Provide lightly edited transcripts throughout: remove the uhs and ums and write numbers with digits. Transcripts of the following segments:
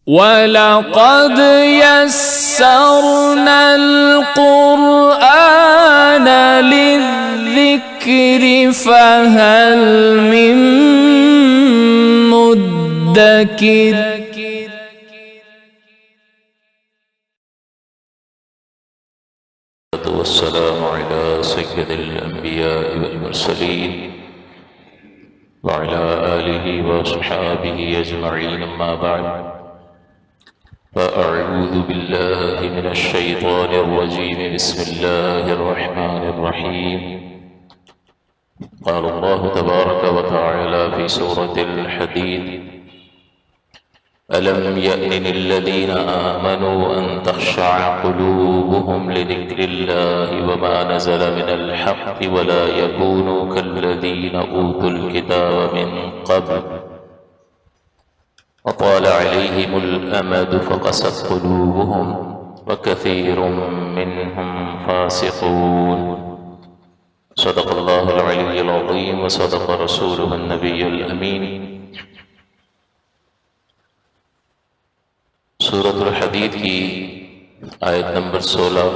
وَلَقَدْ يَسَّرْنَا الْقُرْآنَ لِلذِّكْرِ فَهَلْ مِن مُّدَّكِرٍ والسلام على سيد الأنبياء والمرسلين وعلى آله وصحابه أجمعين أما بعد فأعوذ بالله من الشيطان الرجيم بسم الله الرحمن الرحيم قال الله تبارك وتعالى في سورة الحديد ألم يأن الذين آمنوا أن تخشع قلوبهم لذكر الله وما نزل من الحق ولا يكونوا كالذين أوتوا الكتاب من قبل وطال عليهم الأمد فقست قلوبهم وكثير منهم فاسقون صدق الله العلي العظيم وصدق رسوله النبي الأمين سورۃ الحدید کی آیت نمبر 16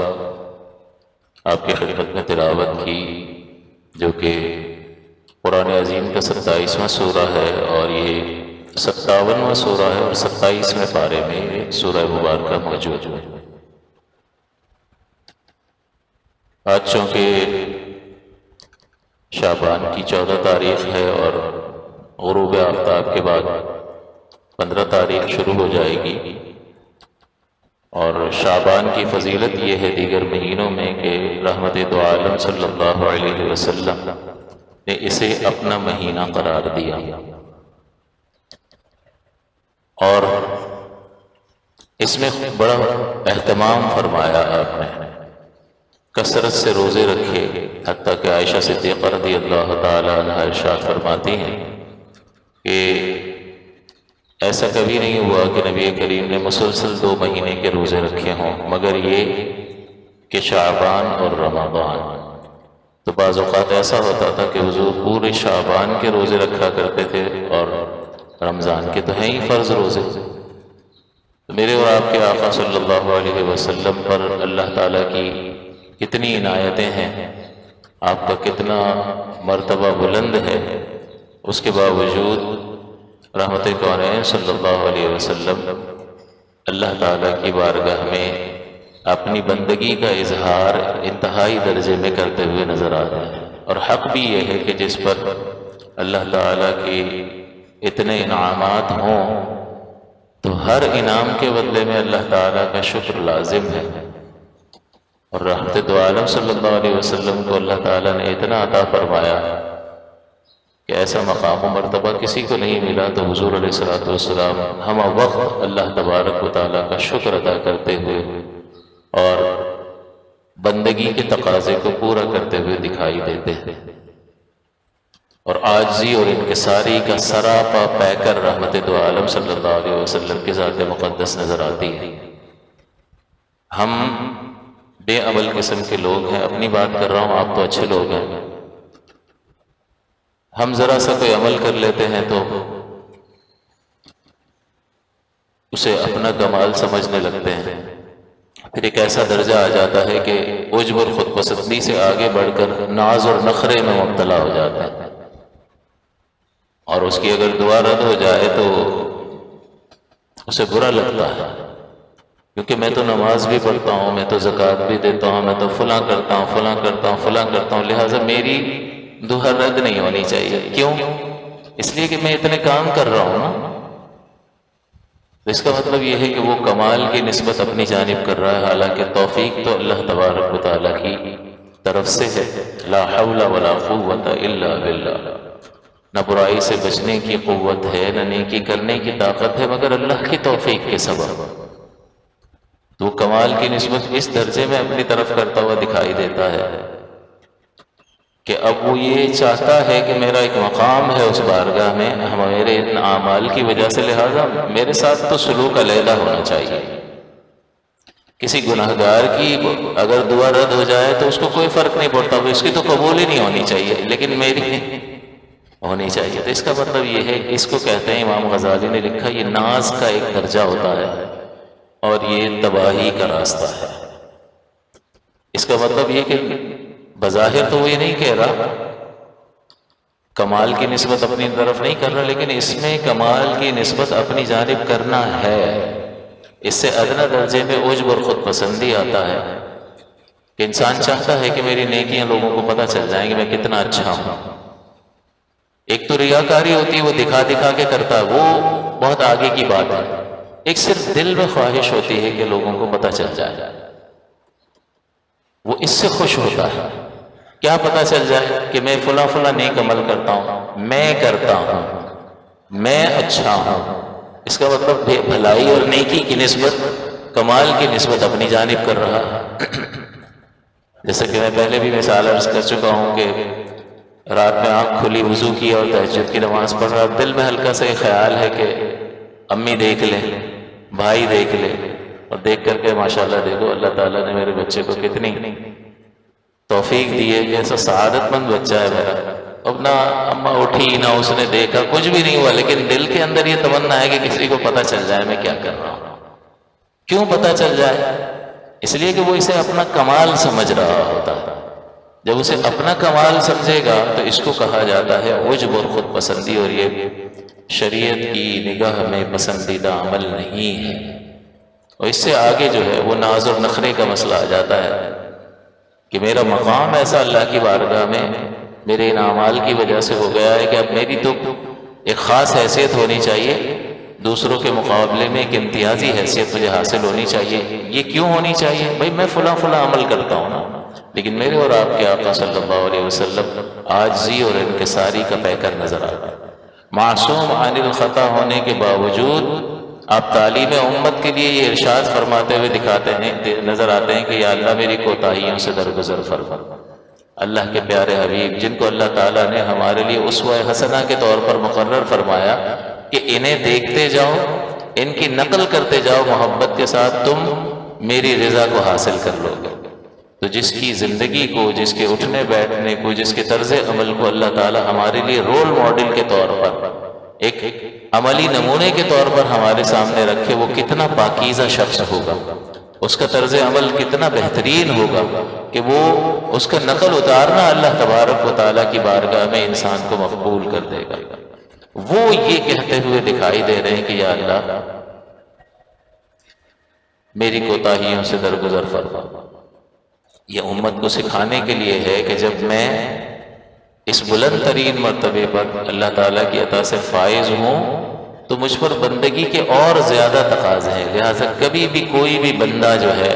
آپ کی خدمت میں تلاوت کی، جو کہ قرآن عظیم کا 27واں سورہ ہے اور یہ 57واں سورہ ہے اور 27ویں پارے میں یہ سورہ مبارکہ موجود ہے۔ آج چونکہ شعبان کی 14 تاریخ ہے اور غروب آفتاب کے بعد 15 تاریخ شروع ہو جائے گی، اور شعبان کی فضیلت یہ ہے دیگر مہینوں میں کہ رحمت دو عالم صلی اللہ علیہ وسلم نے اسے اپنا مہینہ قرار دیا اور اس میں بڑا اہتمام فرمایا آپ نے، کثرت سے روزے رکھے، حتیٰ کہ عائشہ صدیقہ رضی اللہ تعالی عنہا ارشاد فرماتی ہیں کہ ایسا کبھی نہیں ہوا کہ نبی کریم نے مسلسل 2 مہینے کے روزے رکھے ہوں، مگر یہ کہ شعبان اور رمضان۔ تو بعض اوقات ایسا ہوتا تھا کہ حضور پورے شعبان کے روزے رکھا کرتے تھے اور رمضان کے تو ہیں ہی فرض روزے۔ تو میرے اور آپ کے آقا صلی اللہ علیہ وسلم پر اللہ تعالیٰ کی کتنی عنایتیں ہیں، آپ کا کتنا مرتبہ بلند ہے، اس کے باوجود رحمت کونین صلی اللہ علیہ وسلم اللہ تعالیٰ کی بارگاہ میں اپنی بندگی کا اظہار انتہائی درجے میں کرتے ہوئے نظر آتے ہیں، اور حق بھی یہ ہے کہ جس پر اللہ تعالیٰ کے اتنے انعامات ہوں تو ہر انعام کے بدلے میں اللہ تعالیٰ کا شکر لازم ہے، اور رحمت دو عالم صلی اللہ علیہ وسلم کو اللہ تعالیٰ نے اتنا عطا فرمایا کہ ایسا مقام و مرتبہ کسی کو نہیں ملا۔ تو حضور علیہ السلام ہم وقت اللہ تبارک و تعالیٰ کا شکر ادا کرتے ہوئے اور بندگی کے تقاضے کو پورا کرتے ہوئے دکھائی دیتے ہیں، اور عاجزی اور انکساری کا سراپا پیکر رحمت دو عالم صلی اللہ علیہ وسلم کی ذات مقدس نظر آتی ہے۔ ہم بے عمل قسم کے لوگ ہیں، اپنی بات کر رہا ہوں، آپ تو اچھے لوگ ہیں، ہم ذرا سا کوئی عمل کر لیتے ہیں تو اسے اپنا کمال سمجھنے لگتے ہیں، پھر ایک ایسا درجہ آ جاتا ہے کہ عجب اور خود پسندی سے آگے بڑھ کر ناز اور نخرے میں مبتلا ہو جاتا ہے، اور اس کی اگر دعا رد ہو جائے تو اسے برا لگتا ہے، کیونکہ میں تو نماز بھی پڑھتا ہوں، میں تو زکوٰۃ بھی دیتا ہوں، میں تو فلاں کرتا ہوں فلاں کرتا ہوں فلاں کرتا ہوں، لہٰذا میری دعا رد نہیں ہونی چاہیے۔ کیوں؟ اس لیے کہ میں اتنے کام کر رہا ہوں نا۔ اس کا مطلب یہ ہے کہ وہ کمال کی نسبت اپنی جانب کر رہا ہے، حالانکہ توفیق تو اللہ تبارک و تعالیٰ کی طرف سے ہے۔ لا حول ولا قوت الا باللہ، نہ برائی سے بچنے کی قوت ہے نہ نیکی کرنے کی طاقت ہے مگر اللہ کی توفیق کے سبب۔ تو کمال کی نسبت اس درجے میں اپنی طرف کرتا ہوا دکھائی دیتا ہے کہ اب وہ یہ چاہتا ہے کہ میرا ایک مقام ہے اس بارگاہ میں میرے ان اعمال کی وجہ سے، لہٰذا میرے ساتھ تو سلوک علیحدہ ہونا چاہیے۔ کسی گناہگار کی اگر دعا رد ہو جائے تو اس کو کوئی فرق نہیں پڑتا، وہ اس کی تو قبول ہی نہیں ہونی چاہیے، لیکن ہونی چاہیے۔ تو اس کا مطلب یہ ہے، اس کو کہتے ہیں، امام غزالی نے لکھا، یہ ناز کا ایک درجہ ہوتا ہے اور یہ تباہی کا راستہ ہے۔ اس کا مطلب یہ کہ بظاہر تو وہ یہ نہیں کہہ رہا، کمال کی نسبت اپنی طرف نہیں کر رہا، لیکن اس میں کمال کی نسبت اپنی جانب کرنا ہے۔ اس سے ادنیٰ درجے میں عجب اور خود پسندی آتا ہے کہ انسان چاہتا ہے کہ میری نیکیاں لوگوں کو پتہ چل جائیں کہ میں کتنا اچھا ہوں۔ ایک تو ریاکاری ہوتی ہے، وہ دکھا دکھا کے کرتا ہے، وہ بہت آگے کی بات ہے۔ ایک صرف دل میں خواہش ہوتی ہے کہ لوگوں کو پتہ چل جائے، وہ اس سے خوش ہوتا ہے۔ کیا پتہ چل جائے کہ میں فلاں فلاں نیک عمل کرتا ہوں، میں کرتا ہوں، میں اچھا ہوں۔ اس کا مطلب بھلائی اور نیکی کی نسبت، کمال کی نسبت اپنی جانب کر رہا ہے۔ جیسا کہ میں پہلے بھی مثال عرض کر چکا ہوں کہ رات میں آنکھ کھلی، وضو کی اور تہجد کی نماز پڑھ رہا، دل میں ہلکا سا یہ خیال ہے کہ امی دیکھ لیں، بھائی دیکھ لیں، اور دیکھ کر کے ماشاءاللہ دیکھو اللہ تعالیٰ نے میرے بچے کو کتنی توفیق دی ہے کہ ایسا سعادت مند بچہ ہے میرا۔ اب نہ اماں اٹھی، نہ اس نے دیکھا، کچھ بھی نہیں ہوا، لیکن دل کے اندر یہ تمنا ہے کہ کسی کو پتہ چل جائے میں کیا کر رہا ہوں۔ کیوں پتہ چل جائے؟ اس لیے کہ وہ اسے اپنا کمال سمجھ رہا ہوتا ہے۔ جب اسے اپنا کمال سمجھے گا تو اس کو کہا جاتا ہے عجب اور خود پسندی، اور یہ شریعت کی نگاہ میں پسندیدہ عمل نہیں ہے۔ اور اس سے آگے جو ہے وہ ناز اور نخرے کا مسئلہ آ جاتا ہے کہ میرا مقام ایسا اللہ کی بارگاہ میں میرے ان اعمال کی وجہ سے ہو گیا ہے کہ اب میری تو ایک خاص حیثیت ہونی چاہیے، دوسروں کے مقابلے میں ایک امتیازی حیثیت مجھے حاصل ہونی چاہیے۔ یہ کیوں ہونی چاہیے؟ بھائی میں فلاں فلاں عمل کرتا ہوں نا، لیکن میرے اور آپ کے آقا صلی اللہ علیہ وسلم عاجزی اور انکساری کا پیکر نظر آتا ہے۔ معصوم عن الخطا ہونے کے باوجود آپ تعلیم امت کے لیے یہ ارشاد فرماتے ہوئے دکھاتے ہیں، نظر آتے ہیں کہ یا اللہ میری کوتاہیوں سے درگزر فرما۔ اللہ کے پیارے حبیب جن کو اللہ تعالیٰ نے ہمارے لیے اسوہ حسنہ کے طور پر مقرر فرمایا کہ انہیں دیکھتے جاؤ، ان کی نقل کرتے جاؤ محبت کے ساتھ، تم میری رضا کو حاصل کر لو گے۔ تو جس کی زندگی کو، جس کے اٹھنے بیٹھنے کو، جس کے طرز عمل کو اللہ تعالیٰ ہمارے لیے رول ماڈل کے طور پر، ایک عملی نمونے کے طور پر ہمارے سامنے رکھے، وہ کتنا پاکیزہ شخص ہوگا، اس کا طرز عمل کتنا بہترین ہوگا کہ وہ اس کا نقل اتارنا اللہ تبارک و تعالیٰ کی بارگاہ میں انسان کو مقبول کر دے گا۔ وہ یہ کہتے ہوئے دکھائی دے رہے ہیں کہ یا اللہ میری کوتاہیوں سے درگزر فرما۔ یہ امت کو سکھانے کے لیے ہے کہ جب میں اس بلند ترین مرتبے پر اللہ تعالیٰ کی عطا سے فائز ہوں تو مجھ پر بندگی کے اور زیادہ تقاضے ہیں، لہٰذا کبھی بھی کوئی بھی بندہ جو ہے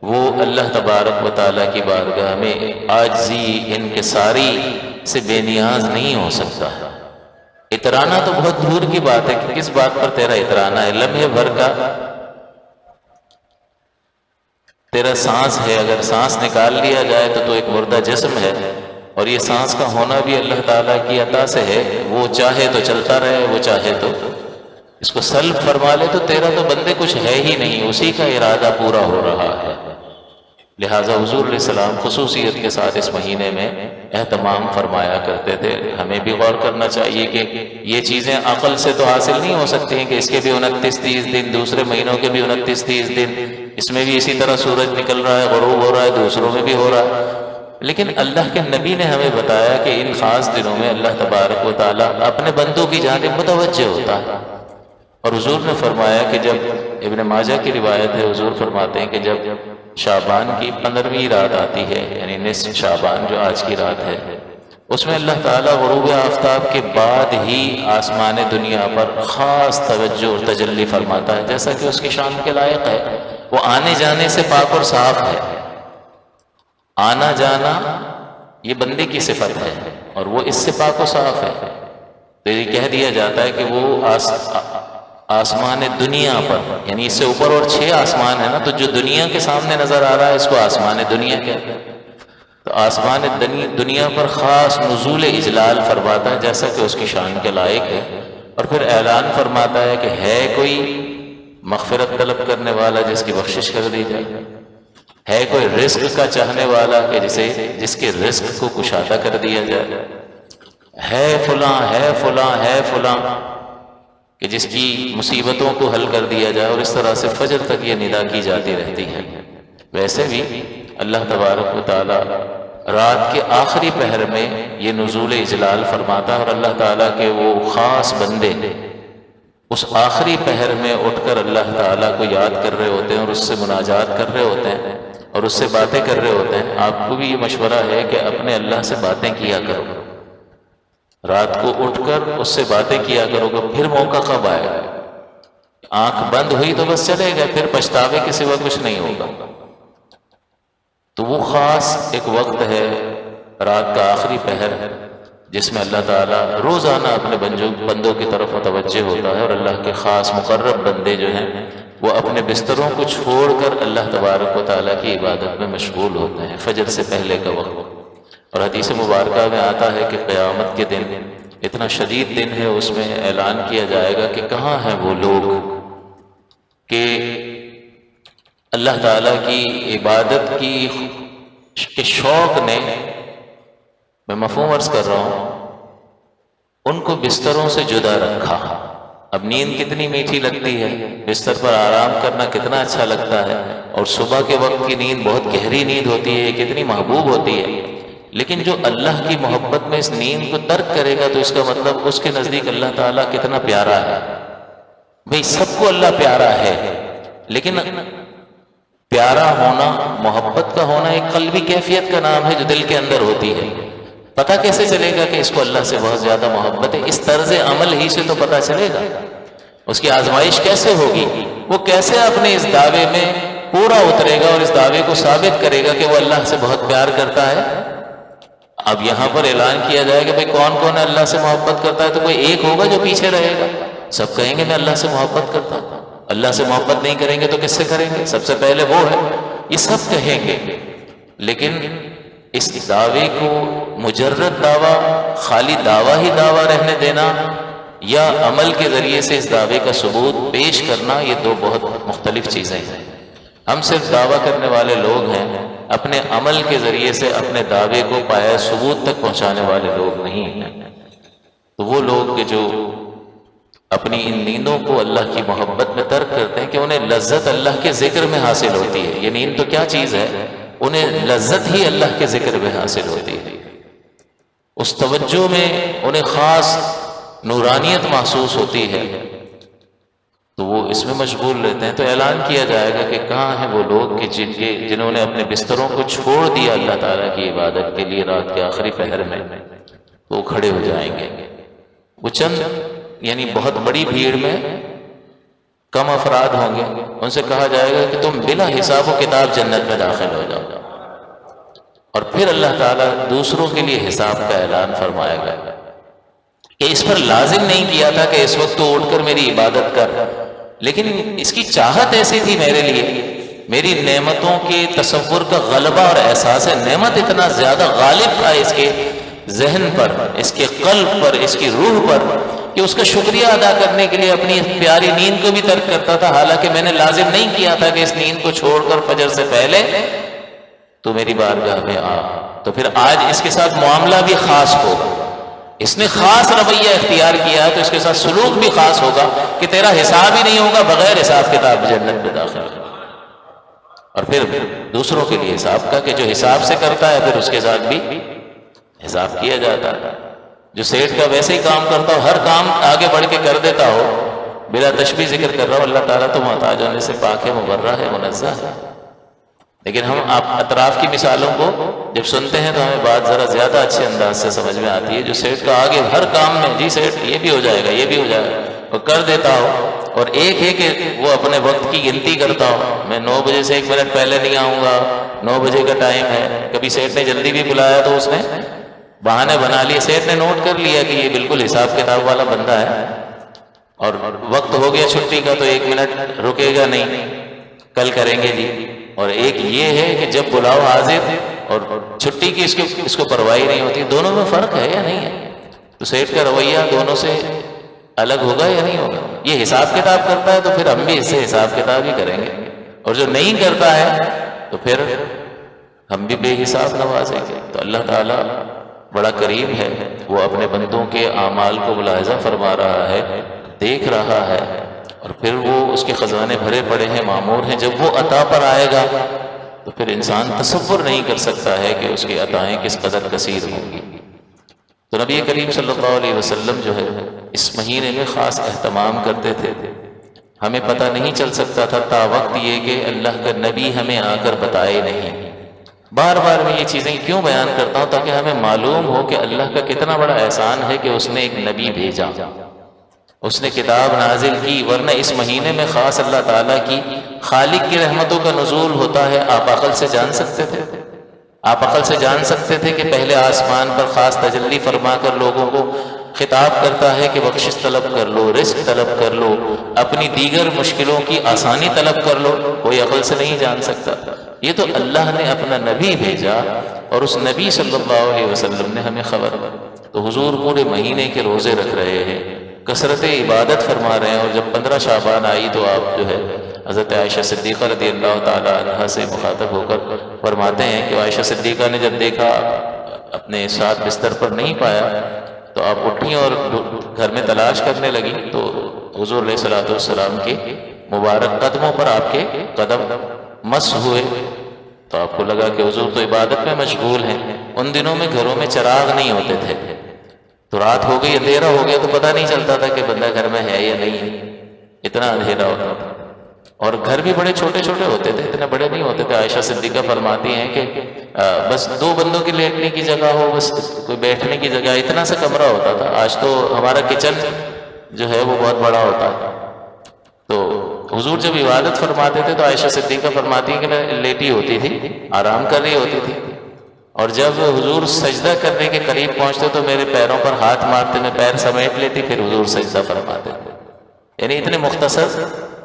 وہ اللہ تبارک و تعالیٰ کی بارگاہ میں عاجزی، انکساری سے بے نیاز نہیں ہو سکتا۔ اترانا تو بہت دور کی بات ہے کہ کس بات پر تیرا اترانا ہے، لمحے بھر کا تیرا سانس ہے، اگر سانس نکال لیا جائے تو ایک مردہ جسم ہے، اور یہ سانس کا ہونا بھی اللہ تعالیٰ کی عطا سے ہے، وہ چاہے تو چلتا رہے، وہ چاہے تو اس کو سلب فرما لے، تو تیرا تو بندے کچھ ہے ہی نہیں، اسی کا ارادہ پورا ہو رہا ہے۔ لہٰذا حضور علیہ السلام خصوصیت کے ساتھ اس مہینے میں اہتمام فرمایا کرتے تھے۔ ہمیں بھی غور کرنا چاہیے کہ یہ چیزیں عقل سے تو حاصل نہیں ہو سکتی ہیں کہ اس کے بھی 29-30 دن، دوسرے مہینوں کے بھی 29-30 دن، اس میں بھی اسی طرح سورج نکل رہا ہے، غروب ہو رہا ہے، دوسروں میں بھی ہو رہا ہے، لیکن اللہ کے نبی نے ہمیں بتایا کہ ان خاص دنوں میں اللہ تبارک و تعالیٰ اپنے بندوں کی جانب متوجہ ہوتا ہے۔ اور حضور نے فرمایا کہ جب ابن ماجہ کی روایت ہے، حضور فرماتے ہیں کہ جب شعبان کی 15ویں رات آتی ہے، یعنی نصف شعبان جو آج کی رات ہے، اس میں اللہ تعالیٰ غروب آفتاب کے بعد ہی آسمان دنیا پر خاص توجہ اور تجلی فرماتا ہے، جیسا کہ اس کی شان کے لائق ہے۔ وہ آنے جانے سے پاک اور صاف ہے، آنا جانا یہ بندے کی صفت ہے اور وہ اس سے پاک و صاف ہے۔ تو یہ کہہ دیا جاتا ہے کہ وہ آسمان دنیا پر، یعنی اس سے اوپر اور 6 آسمان ہے نا، تو جو دنیا کے سامنے نظر آ رہا ہے اس کو آسمان دنیا کہتے ہیں۔ تو آسمان دنیا پر خاص نزول اجلال فرماتا ہے جیسا کہ اس کی شان کے لائق ہے، اور پھر اعلان فرماتا ہے کہ ہے کوئی مغفرت طلب کرنے والا جس کی بخشش کر دی جائے، ہے کوئی رزق کا چاہنے والا کہ جس کے رزق کو کشادہ کر دیا جائے، ہے فلاں ہے فلاں ہے فلاں کہ جس کی مصیبتوں کو حل کر دیا جائے، اور اس طرح سے فجر تک یہ ندا کی جاتی رہتی ہے۔ ویسے بھی اللہ تبارک و تعالی رات کے آخری پہر میں یہ نزول اجلال فرماتا ہے، اور اللہ تعالیٰ کے وہ خاص بندے اس آخری پہر میں اٹھ کر اللہ تعالیٰ کو یاد کر رہے ہوتے ہیں، اور اس سے مناجات کر رہے ہوتے ہیں، اور اس سے باتیں کر رہے ہوتے ہیں۔ آپ کو بھی یہ مشورہ ہے کہ اپنے اللہ سے باتیں کیا کرو، رات کو اٹھ کر اس سے باتیں کیا کرو گے۔ پھر موقع کب آئے گا؟ آنکھ بند ہوئی تو بس چلے گئے، پھر پچھتاوے کے سوا کچھ نہیں ہوگا۔ تو وہ خاص ایک وقت ہے رات کا آخری پہر، جس میں اللہ تعالیٰ روزانہ اپنے بندوں کی طرف متوجہ ہوتا ہے، اور اللہ کے خاص مقرب بندے جو ہیں وہ اپنے بستروں کو چھوڑ کر اللہ تبارک و تعالیٰ کی عبادت میں مشغول ہوتے ہیں فجر سے پہلے کا وقت۔ اور حدیث مبارکہ میں آتا ہے کہ قیامت کے دن اتنا شدید دن ہے، اس میں اعلان کیا جائے گا کہ کہاں ہیں وہ لوگ کہ اللہ تعالیٰ کی عبادت کے شوق نے، میں مفہوم عرض کر رہا ہوں، ان کو بستروں سے جدا رکھا۔ اب نیند کتنی میٹھی لگتی ہے، بستر پر آرام کرنا کتنا اچھا لگتا ہے، اور صبح کے وقت کی نیند بہت گہری نیند ہوتی ہے، کتنی محبوب ہوتی ہے، لیکن جو اللہ کی محبت میں اس نیند کو ترک کرے گا تو اس کا مطلب اس کے نزدیک اللہ تعالیٰ کتنا پیارا ہے۔ بھئی سب کو اللہ پیارا ہے، لیکن پیارا ہونا، محبت کا ہونا ایک قلبی کیفیت کا نام ہے جو دل کے اندر ہوتی ہے۔ پتہ کیسے چلے گا کہ اس کو اللہ سے بہت زیادہ محبت ہے؟ اس طرز عمل ہی سے تو پتہ چلے گا۔ اس کی آزمائش کیسے ہوگی؟ وہ کیسے اپنے اس دعوے میں پورا اترے گا اور اس دعوے کو ثابت کرے گا کہ وہ اللہ سے بہت پیار کرتا ہے؟ اب یہاں پر اعلان کیا جائے کہ بھئی کون کون اللہ سے محبت کرتا ہے، تو کوئی ایک ہوگا جو پیچھے رہے گا۔ سب کہیں گے میں اللہ سے محبت کرتا ہوں۔ اللہ سے محبت نہیں کریں گے تو کس سے کریں گے؟ سب سے پہلے وہ ہے، یہ سب کہیں گے۔ لیکن اس دعوے کو مجرد دعویٰ، خالی دعویٰ ہی دعویٰ رہنے دینا، یا عمل کے ذریعے سے اس دعوے کا ثبوت پیش کرنا، یہ دو بہت مختلف چیزیں ہیں۔ ہم صرف دعویٰ کرنے والے لوگ ہیں، اپنے عمل کے ذریعے سے اپنے دعوے کو پایہ ثبوت تک پہنچانے والے لوگ نہیں ہیں۔ تو وہ لوگ کہ جو اپنی ان نیندوں کو اللہ کی محبت میں ترک کرتے ہیں کہ انہیں لذت اللہ کے ذکر میں حاصل ہوتی ہے۔ یہ نیند تو کیا چیز ہے؟ انہیں لذت ہی اللہ کے ذکر میں حاصل ہوتی ہے، اس توجہ میں انہیں خاص نورانیت محسوس ہوتی ہے، تو وہ اس میں مشغول رہتے ہیں۔ تو اعلان کیا جائے گا کہ کہاں ہیں وہ لوگ کہ جنہوں نے اپنے بستروں کو چھوڑ دیا اللہ تعالیٰ کی عبادت کے لیے رات کے آخری پہر میں، وہ کھڑے ہو جائیں گے۔ وہ چند یعنی بہت بڑی بھیڑ میں کم افراد ہوں گے، ان سے کہا جائے گا کہ تم بلا حساب و کتاب جنت میں داخل ہو جاؤ، اور پھر اللہ تعالیٰ دوسروں کے لیے حساب کا اعلان فرمائے گا کہ اس پر لازم نہیں کیا تھا کہ اس وقت تو اٹھ کر میری عبادت کر، لیکن اس کی چاہت ایسی تھی میرے لیے، میری نعمتوں کے تصور کا غلبہ اور احساس نعمت اتنا زیادہ غالب تھا اس کے ذہن پر، اس کے قلب پر، اس کی روح پر، کہ اس کا شکریہ ادا کرنے کے لیے اپنی پیاری نیند کو بھی ترک کرتا تھا، حالانکہ میں نے لازم نہیں کیا تھا کہ اس نیند کو چھوڑ کر فجر سے پہلے تو میری بارگاہ میں آ۔ تو پھر آج اس کے ساتھ معاملہ بھی خاص ہوگا، اس نے خاص رویہ اختیار کیا ہے تو اس کے ساتھ سلوک بھی خاص ہوگا کہ تیرا حساب ہی نہیں ہوگا، بغیر حساب کتاب جنت میں داخل ہوگا۔ اور پھر دوسروں کے لیے حساب کا، کہ جو حساب سے کرتا ہے پھر اس کے ساتھ بھی حساب کیا جاتا ہے۔ جو سیٹھ کا ویسے ہی کام کرتا ہو، ہر کام آگے بڑھ کے کر دیتا ہو، بلا تشبیہ ذکر کر رہا ہوں، اللہ تعالیٰ تو محتاج ہونے سے پاک ہے، مبرہ ہے، منزہ ہے، لیکن ہم اطراف کی مثالوں کو جب سنتے ہیں تو ہمیں بات ذرا زیادہ اچھے انداز سے سمجھ میں آتی ہے۔ جو سیٹھ کا آگے ہر کام میں جی سیٹھ یہ بھی ہو جائے گا، یہ بھی ہو جائے گا، وہ کر دیتا ہو، اور ایک ہے کہ وہ اپنے وقت کی گنتی کرتا ہو، میں 9 بجے سے 1 منٹ پہلے نہیں آؤں گا، 9 بجے کا ٹائم ہے۔ کبھی سیٹھ نے جلدی بھی بلایا تو اس نے بہانے بنا لیے، سیٹھ نے نوٹ کر لیا کہ یہ بالکل حساب کتاب والا بندہ ہے، اور وقت ہو گیا چھٹی کا تو 1 منٹ رکے گا نہیں، کل کریں گے جی۔ اور ایک یہ ہے کہ جب بلاؤ حاضر، اور چھٹی کی اس کو پرواہ نہیں ہوتی۔ دونوں میں فرق ہے یا نہیں ہے؟ تو سیٹھ کا رویہ دونوں سے الگ ہوگا یا نہیں ہوگا؟ یہ حساب کتاب کرتا ہے تو پھر ہم بھی اس سے حساب کتاب ہی کریں گے، اور جو نہیں کرتا ہے تو پھر ہم بھی بے حساب نوازیں گے۔ تو اللہ تعالیٰ بڑا قریب ہے، وہ اپنے بندوں کے اعمال کو ملاحظہ فرما رہا ہے، دیکھ رہا ہے، اور پھر وہ اس کے خزانے بھرے پڑے ہیں، معمور ہیں۔ جب وہ عطا پر آئے گا تو پھر انسان تصور نہیں کر سکتا ہے کہ اس کی عطائیں کس قدر کثیر ہوں گی۔ تو نبی کریم صلی اللہ علیہ وسلم جو ہے اس مہینے میں خاص اہتمام کرتے تھے۔ ہمیں پتہ نہیں چل سکتا تھا تا وقت یہ کہ اللہ کا نبی ہمیں آ کر بتائے نہیں۔ بار بار میں یہ چیزیں کیوں بیان کرتا ہوں؟ تاکہ ہمیں معلوم ہو کہ اللہ کا کتنا بڑا احسان ہے کہ اس نے ایک نبی بھیجا، اس نے کتاب نازل کی، ورنہ اس مہینے میں خاص اللہ تعالیٰ کی خالق کی رحمتوں کا نزول ہوتا ہے۔ آپ عقل سے جان سکتے تھے، آپ عقل سے جان سکتے تھے کہ پہلے آسمان پر خاص تجلی فرما کر لوگوں کو خطاب کرتا ہے کہ بخشش طلب کر لو، رزق طلب کر لو، اپنی دیگر مشکلوں کی آسانی طلب کر لو، کوئی عقل سے نہیں جان سکتا۔ یہ تو اللہ نے اپنا نبی بھیجا، اور اس نبی صلی اللہ علیہ وسلم نے ہمیں خبر۔ تو حضور پورے مہینے کے روزے رکھ رہے ہیں، کثرت عبادت فرما رہے ہیں، اور جب 15 شعبان آئی تو آپ جو ہے حضرت عائشہ صدیقہ رضی اللہ تعالی عنہا سے مخاطب ہو کر فرماتے ہیں کہ عائشہ صدیقہ نے جب دیکھا اپنے ساتھ بستر پر نہیں پایا تو آپ اٹھیں اور گھر میں تلاش کرنے لگی، تو حضور علیہ الصلوۃ والسلام کے مبارک قدموں پر آپ کے قدم مس ہوئے، تو آپ کو لگا کہ حضور تو عبادت میں مشغول ہیں۔ ان دنوں میں گھروں میں چراغ نہیں ہوتے تھے، تو رات ہو گئی، اندھیرا ہو گیا تو پتہ نہیں چلتا تھا کہ بندہ گھر میں ہے یا نہیں ہے، اتنا اندھیرا ہوتا تھا۔ اور گھر بھی بڑے چھوٹے چھوٹے ہوتے تھے، اتنے بڑے نہیں ہوتے تھے۔ عائشہ صدیقہ فرماتی ہیں کہ بس 2 بندوں کی لیٹنے کی جگہ ہو، بس کوئی بیٹھنے کی جگہ، اتنا سا کمرہ ہوتا تھا۔ آج تو ہمارا کچن جو ہے وہ بہت بڑا ہوتا ہے۔ تو حضور جب عبادت فرماتے تھے تو عائشہ صدیقہ فرماتی ہیں کہ میں لیٹی ہوتی تھی، آرام کر رہی ہوتی تھی، اور جب حضور سجدہ کرنے کے قریب پہنچتے تو میرے پیروں پر ہاتھ مارتے، میں پیر سمیٹ لیتی، پھر حضور سجدہ فرماتے تھے۔ یعنی اتنے مختصر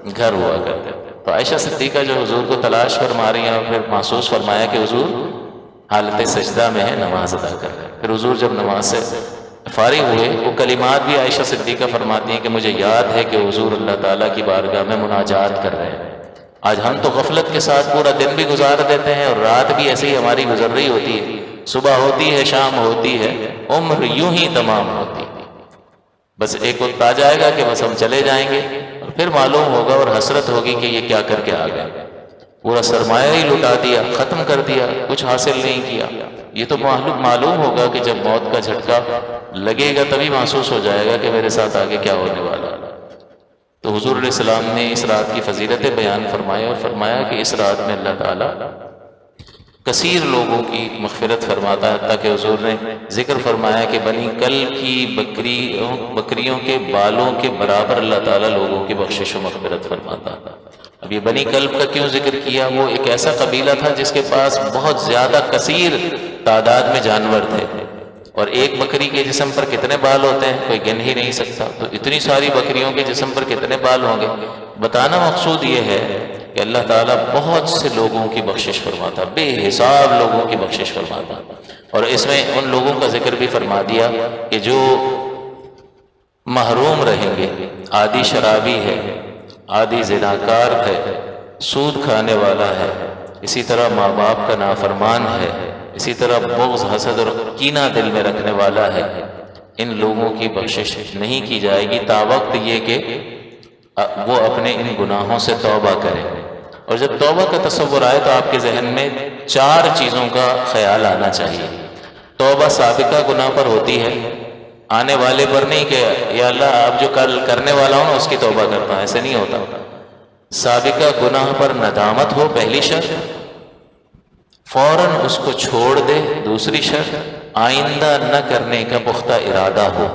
گھر ہوا کرتے تھے۔ تو عائشہ صدیقہ جو حضور کو تلاش فرما رہی ہیں، اور پھر محسوس فرمایا کہ حضور حالت سجدہ میں ہے، نماز ادا کر رہے ہیں۔ پھر حضور جب نماز سے فارغ ہوئے، وہ کلمات بھی عائشہ صدیقہ فرماتی ہیں کہ مجھے یاد ہے کہ حضور اللہ تعالیٰ کی بارگاہ میں مناجات کر رہے ہیں۔ آج ہم تو غفلت کے ساتھ پورا دن بھی گزار دیتے ہیں، اور رات بھی ایسے ہی ہماری گزر رہی ہوتی ہے، صبح ہوتی ہے، شام ہوتی ہے، عمر یوں ہی تمام ہوتی ہے۔ بس ایک وقت آ جائے گا کہ بس ہم چلے جائیں گے، اور پھر معلوم ہوگا اور حسرت ہوگی کہ یہ کیا کر کے آ گیا، پورا سرمایہ ہی لٹا دیا، ختم کر دیا، کچھ حاصل نہیں کیا۔ یہ تو معلوم ہوگا کہ جب موت کا جھٹکا لگے گا تبھی محسوس ہو جائے گا کہ میرے ساتھ آگے کیا ہونے والا۔ تو حضور علیہ السلام نے اس رات کی فضیلتیں بیان فرمائی، اور فرمایا کہ اس رات میں اللہ تعالیٰ کثیر لوگوں کی مغفرت فرماتا ہے، حتیٰ کہ حضور نے ذکر فرمایا کہ بنی کلب کی بکریوں کے بالوں کے برابر اللہ تعالیٰ لوگوں کی بخشش و مغفرت فرماتا ہے۔ اب یہ بنی کلب کا کیوں ذکر کیا؟ وہ ایک ایسا قبیلہ تھا جس کے پاس بہت زیادہ کثیر تعداد میں جانور تھے، اور ایک بکری کے جسم پر کتنے بال ہوتے ہیں کوئی گن ہی نہیں سکتا، تو اتنی ساری بکریوں کے جسم پر کتنے بال ہوں گے؟ بتانا مقصود یہ ہے کہ اللہ تعالیٰ بہت سے لوگوں کی بخشش فرماتا، بے حساب لوگوں کی بخشش فرماتا، اور اس میں ان لوگوں کا ذکر بھی فرما دیا کہ جو محروم رہیں گے، عادی شرابی ہے، عادی زناکار ہے، سود کھانے والا ہے، اسی طرح ماں باپ کا نافرمان ہے، اسی طرح بغض، حسد اور کینہ دل میں رکھنے والا ہے، ان لوگوں کی بخشش نہیں کی جائے گی تا وقت یہ کہ وہ اپنے ان گناہوں سے توبہ کریں۔ اور جب توبہ کا تصور آئے تو آپ کے ذہن میں 4 چیزوں کا خیال آنا چاہیے۔ توبہ سابقہ گناہ پر ہوتی ہے، آنے والے پر نہیں کہ یا اللہ آپ جو کل کرنے والا ہوں اس کی توبہ کرتا ہوں، ایسے نہیں ہوتا۔ سابقہ گناہ پر ندامت ہو، پہلی شرط، فوراً اس کو چھوڑ دے، دوسری شرط، آئندہ نہ کرنے کا پختہ ارادہ ہو،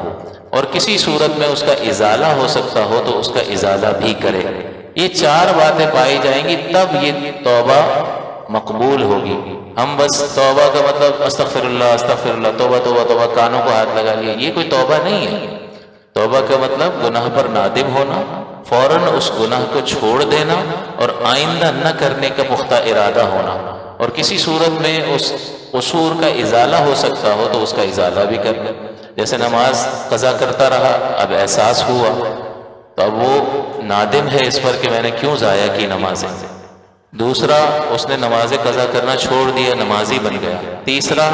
اور کسی صورت میں اس کا ازالہ ہو سکتا ہو تو اس کا ازالہ بھی کرے۔ یہ 4 باتیں پائی جائیں گی تب یہ توبہ مقبول ہوگی۔ ہم بس توبہ کا مطلب استغفر اللہ، توبہ توبہ توبہ، کانوں کو ہاتھ لگا لیا، یہ کوئی توبہ نہیں ہے۔ توبہ کا مطلب گناہ پر نادم ہونا، فوراً اس گناہ کو چھوڑ دینا، اور آئندہ نہ کرنے کا پختہ ارادہ ہونا، اور کسی صورت میں اس قصور کا ازالہ ہو سکتا ہو تو اس کا ازالہ بھی کرنا۔ جیسے نماز قضا کرتا رہا، اب احساس ہوا تو اب وہ نادم ہے اس پر کہ میں نے کیوں ضائع کی نمازیں۔ دوسرا، اس نے نماز قضا کرنا چھوڑ دیا، نمازی بن گیا۔ تیسرا،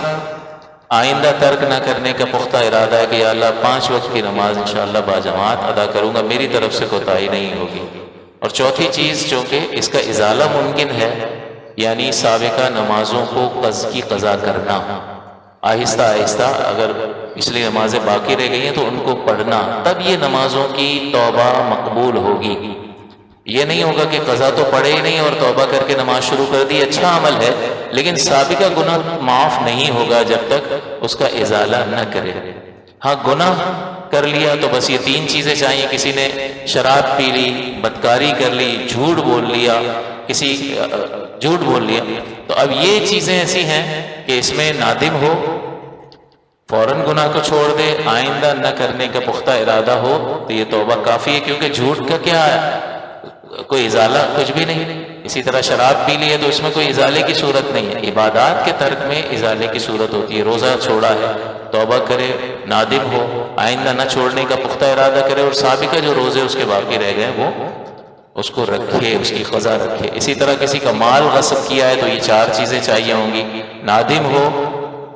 آئندہ ترک نہ کرنے کا پختہ ارادہ ہے کہ یا اللہ 5 وقت کی نماز انشاءاللہ باجماعت ادا کروں گا، میری طرف سے کوتاہی نہیں ہوگی۔ اور چوتھی چیز چونکہ اس کا ازالہ ممکن ہے، یعنی سابقہ نمازوں کو کی قضا کرنا، آہستہ آہستہ اگر پچھلی نمازیں باقی رہ گئی ہیں تو ان کو پڑھنا، تب یہ نمازوں کی توبہ مقبول ہوگی۔ یہ نہیں ہوگا کہ قضا تو پڑھے ہی نہیں اور توبہ کر کے نماز شروع کر دی، اچھا عمل ہے لیکن سابقہ گناہ معاف نہیں ہوگا جب تک اس کا ازالہ نہ کرے۔ ہاں گناہ کر لیا تو بس یہ 3 چیزیں چاہیے، کسی نے شراب پی لی، بدکاری کر لی، جھوٹ بول لیا، تو اب یہ چیزیں ایسی ہیں کہ اس میں نادم ہو، فوراً گناہ کو چھوڑ دے، آئندہ نہ کرنے کا پختہ ارادہ ہو تو یہ توبہ کافی ہے، کیونکہ جھوٹ کا کیا ہے، کوئی ازالہ کچھ بھی نہیں۔ اسی طرح شراب پی لی ہے تو اس میں کوئی ازالے کی صورت نہیں ہے، عبادات کے ترک میں ازالے کی صورت ہوتی ہے۔ روزہ چھوڑا ہے، توبہ کرے، نادم ہو، آئندہ نہ چھوڑنے کا پختہ ارادہ کرے، اور سابقہ جو روزے اس کے باقی رہ گئے وہ اس کو رکھے، اس کی قضا رکھے۔ اسی طرح کسی کا مال غصب کیا ہے تو یہ 4 چیزیں چاہیے ہوں گی، نادم ہو،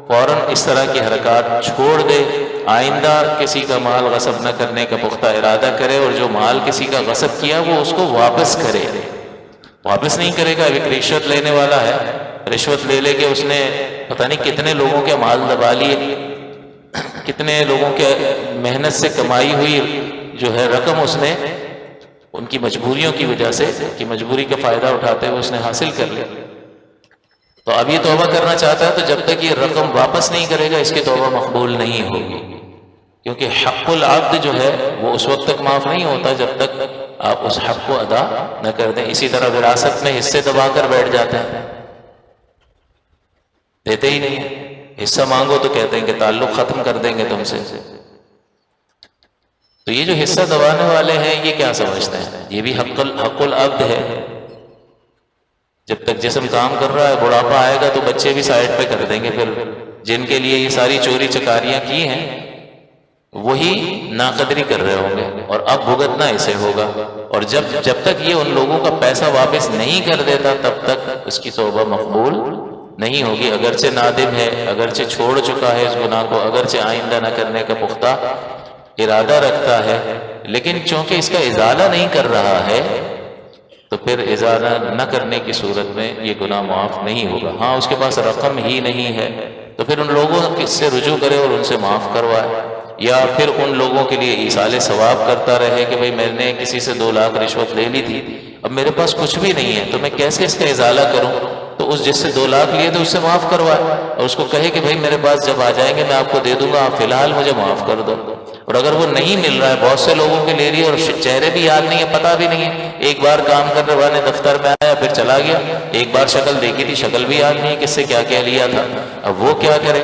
فوراً اس طرح کی حرکات چھوڑ دے، آئندہ کسی کا مال غصب نہ کرنے کا پختہ ارادہ کرے، اور جو مال کسی کا غصب کیا وہ اس کو واپس کرے۔ واپس نہیں کرے گا، ایک رشوت لینے والا ہے، رشوت لے کے اس نے پتہ نہیں کتنے لوگوں کے مال دبا لیے، کتنے لوگوں کے محنت سے کمائی ہوئی جو ہے رقم اس نے ان کی مجبوریوں کی وجہ سے، کہ مجبوری کا فائدہ اٹھاتے ہوئے اس نے حاصل کر لیا۔ تو اب یہ توبہ کرنا چاہتا ہے تو جب تک یہ رقم واپس نہیں کرے گا اس کی توبہ مقبول نہیں ہوگی، کیونکہ حق العبد جو ہے وہ اس وقت تک معاف نہیں ہوتا جب تک آپ اس حق کو ادا نہ کر دیں۔ اسی طرح وراثت میں حصے دبا کر بیٹھ جاتے ہیں، دیتے ہی نہیں ہیں، حصہ مانگو تو کہتے ہیں کہ تعلق ختم کر دیں گے تم سے۔ تو یہ جو حصہ دبانے والے ہیں یہ کیا سمجھتے ہیں، یہ بھی حق العبد ہے۔ جب تک جسم کام کر رہا ہے، بڑھاپا آئے گا تو بچے بھی سائڈ پہ کر دیں گے، پھر جن کے لیے یہ ساری چوری چکاریاں کی ہیں وہی ناقدری کر رہے ہوں گے، اور اب بھگتنا اسے ہوگا۔ اور جب تک یہ ان لوگوں کا پیسہ واپس نہیں کر دیتا تب تک اس کی توبہ مقبول نہیں ہوگی، اگرچہ نادم ہے، اگرچہ چھوڑ چکا ہے اس گناہ کو، اگرچہ آئندہ نہ کرنے کا پختہ ارادہ رکھتا ہے، لیکن چونکہ اس کا ازالہ نہیں کر رہا ہے تو پھر ازالہ نہ کرنے کی صورت میں یہ گناہ معاف نہیں ہوگا۔ ہاں اس کے پاس رقم ہی نہیں ہے تو پھر ان لوگوں سے رجوع کرے اور ان سے معاف کروائے، یا پھر ان لوگوں کے لیے ایصال ثواب کرتا رہے کہ بھئی میں نے کسی سے 2 لاکھ رشوت لے لی تھی، اب میرے پاس کچھ بھی نہیں ہے تو میں کیسے اس کا ازالہ کروں، تو اس جس سے 2 لاکھ لیے تھے اس سے معاف کروائے، اور اس کو کہے کہ بھئی میرے پاس جب آ جائیں گے میں آپ کو دے دوں گا، آپ فی الحال مجھے معاف کر دو۔ اور اگر وہ نہیں مل رہا ہے، بہت سے لوگوں کے لے لیے اور چہرے بھی یاد نہیں ہے، پتہ بھی نہیں ہے، ایک بار کام کرنے والے دفتر میں آیا پھر چلا گیا، ایک بار شکل دیکھی تھی شکل بھی یاد نہیں ہے کس سے کیا کہہ لیا تھا، اب وہ کیا کرے؟